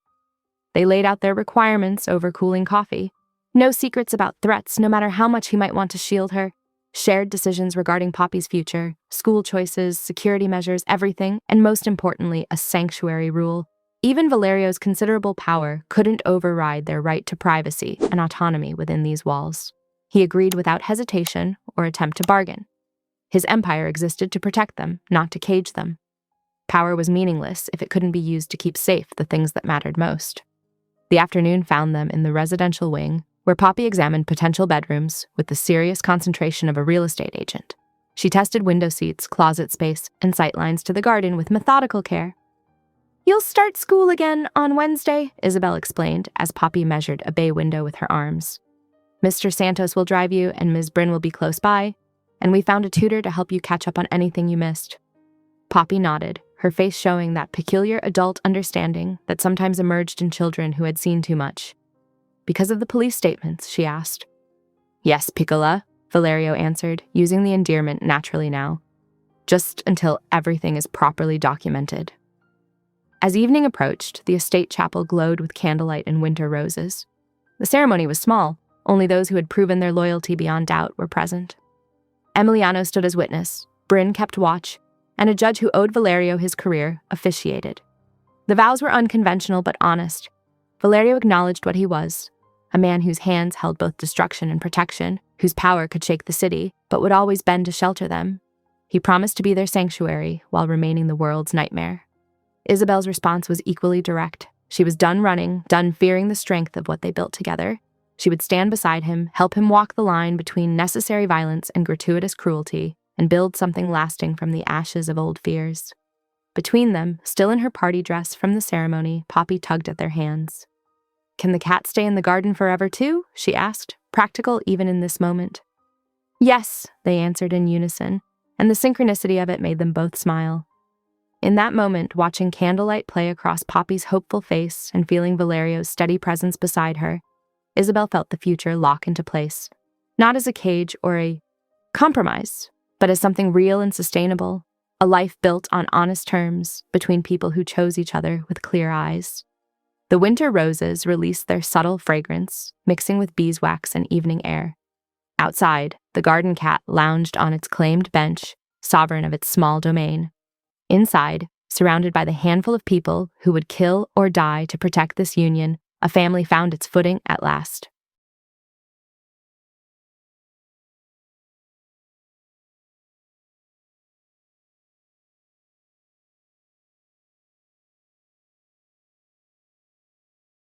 S1: They laid out their requirements over cooling coffee. No secrets about threats, no matter how much he might want to shield her. Shared decisions regarding Poppy's future, school choices, security measures, everything, and most importantly, a sanctuary rule. Even Valerio's considerable power couldn't override their right to privacy and autonomy within these walls. He agreed without hesitation or attempt to bargain. His empire existed to protect them, not to cage them. Power was meaningless if it couldn't be used to keep safe the things that mattered most. The afternoon found them in the residential wing, where Poppy examined potential bedrooms with the serious concentration of a real estate agent. She tested window seats, closet space, and sightlines to the garden with methodical care. "You'll start school again on Wednesday," Isabel explained as Poppy measured a bay window with her arms. "Mr. Santos will drive you, and Ms. Bryn will be close by, and we found a tutor to help you catch up on anything you missed." Poppy nodded, her face showing that peculiar adult understanding that sometimes emerged in children who had seen too much. "Because of the police statements?" she asked. "Yes, Piccola," Valerio answered, using the endearment naturally now. "Just until everything is properly documented." As evening approached, the estate chapel glowed with candlelight and winter roses. The ceremony was small, only those who had proven their loyalty beyond doubt were present. Emiliano stood as witness, Bryn kept watch, and a judge who owed Valerio his career officiated. The vows were unconventional but honest. Valerio acknowledged what he was, a man whose hands held both destruction and protection, whose power could shake the city, but would always bend to shelter them. He promised to be their sanctuary while remaining the world's nightmare. Isabel's response was equally direct. She was done running, done fearing the strength of what they built together. She would stand beside him, help him walk the line between necessary violence and gratuitous cruelty, and build something lasting from the ashes of old fears. Between them, still in her party dress from the ceremony, Poppy tugged at their hands. "Can the cat stay in the garden forever too?" she asked, practical even in this moment. "Yes," they answered in unison, and the synchronicity of it made them both smile. In that moment, watching candlelight play across Poppy's hopeful face and feeling Valerio's steady presence beside her, Isabel felt the future lock into place, not as a cage or a compromise, but as something real and sustainable, a life built on honest terms between people who chose each other with clear eyes. The winter roses released their subtle fragrance, mixing with beeswax and evening air. Outside, the garden cat lounged on its claimed bench, sovereign of its small domain. Inside, surrounded by the handful of people who would kill or die to protect this union, a family found its footing at last.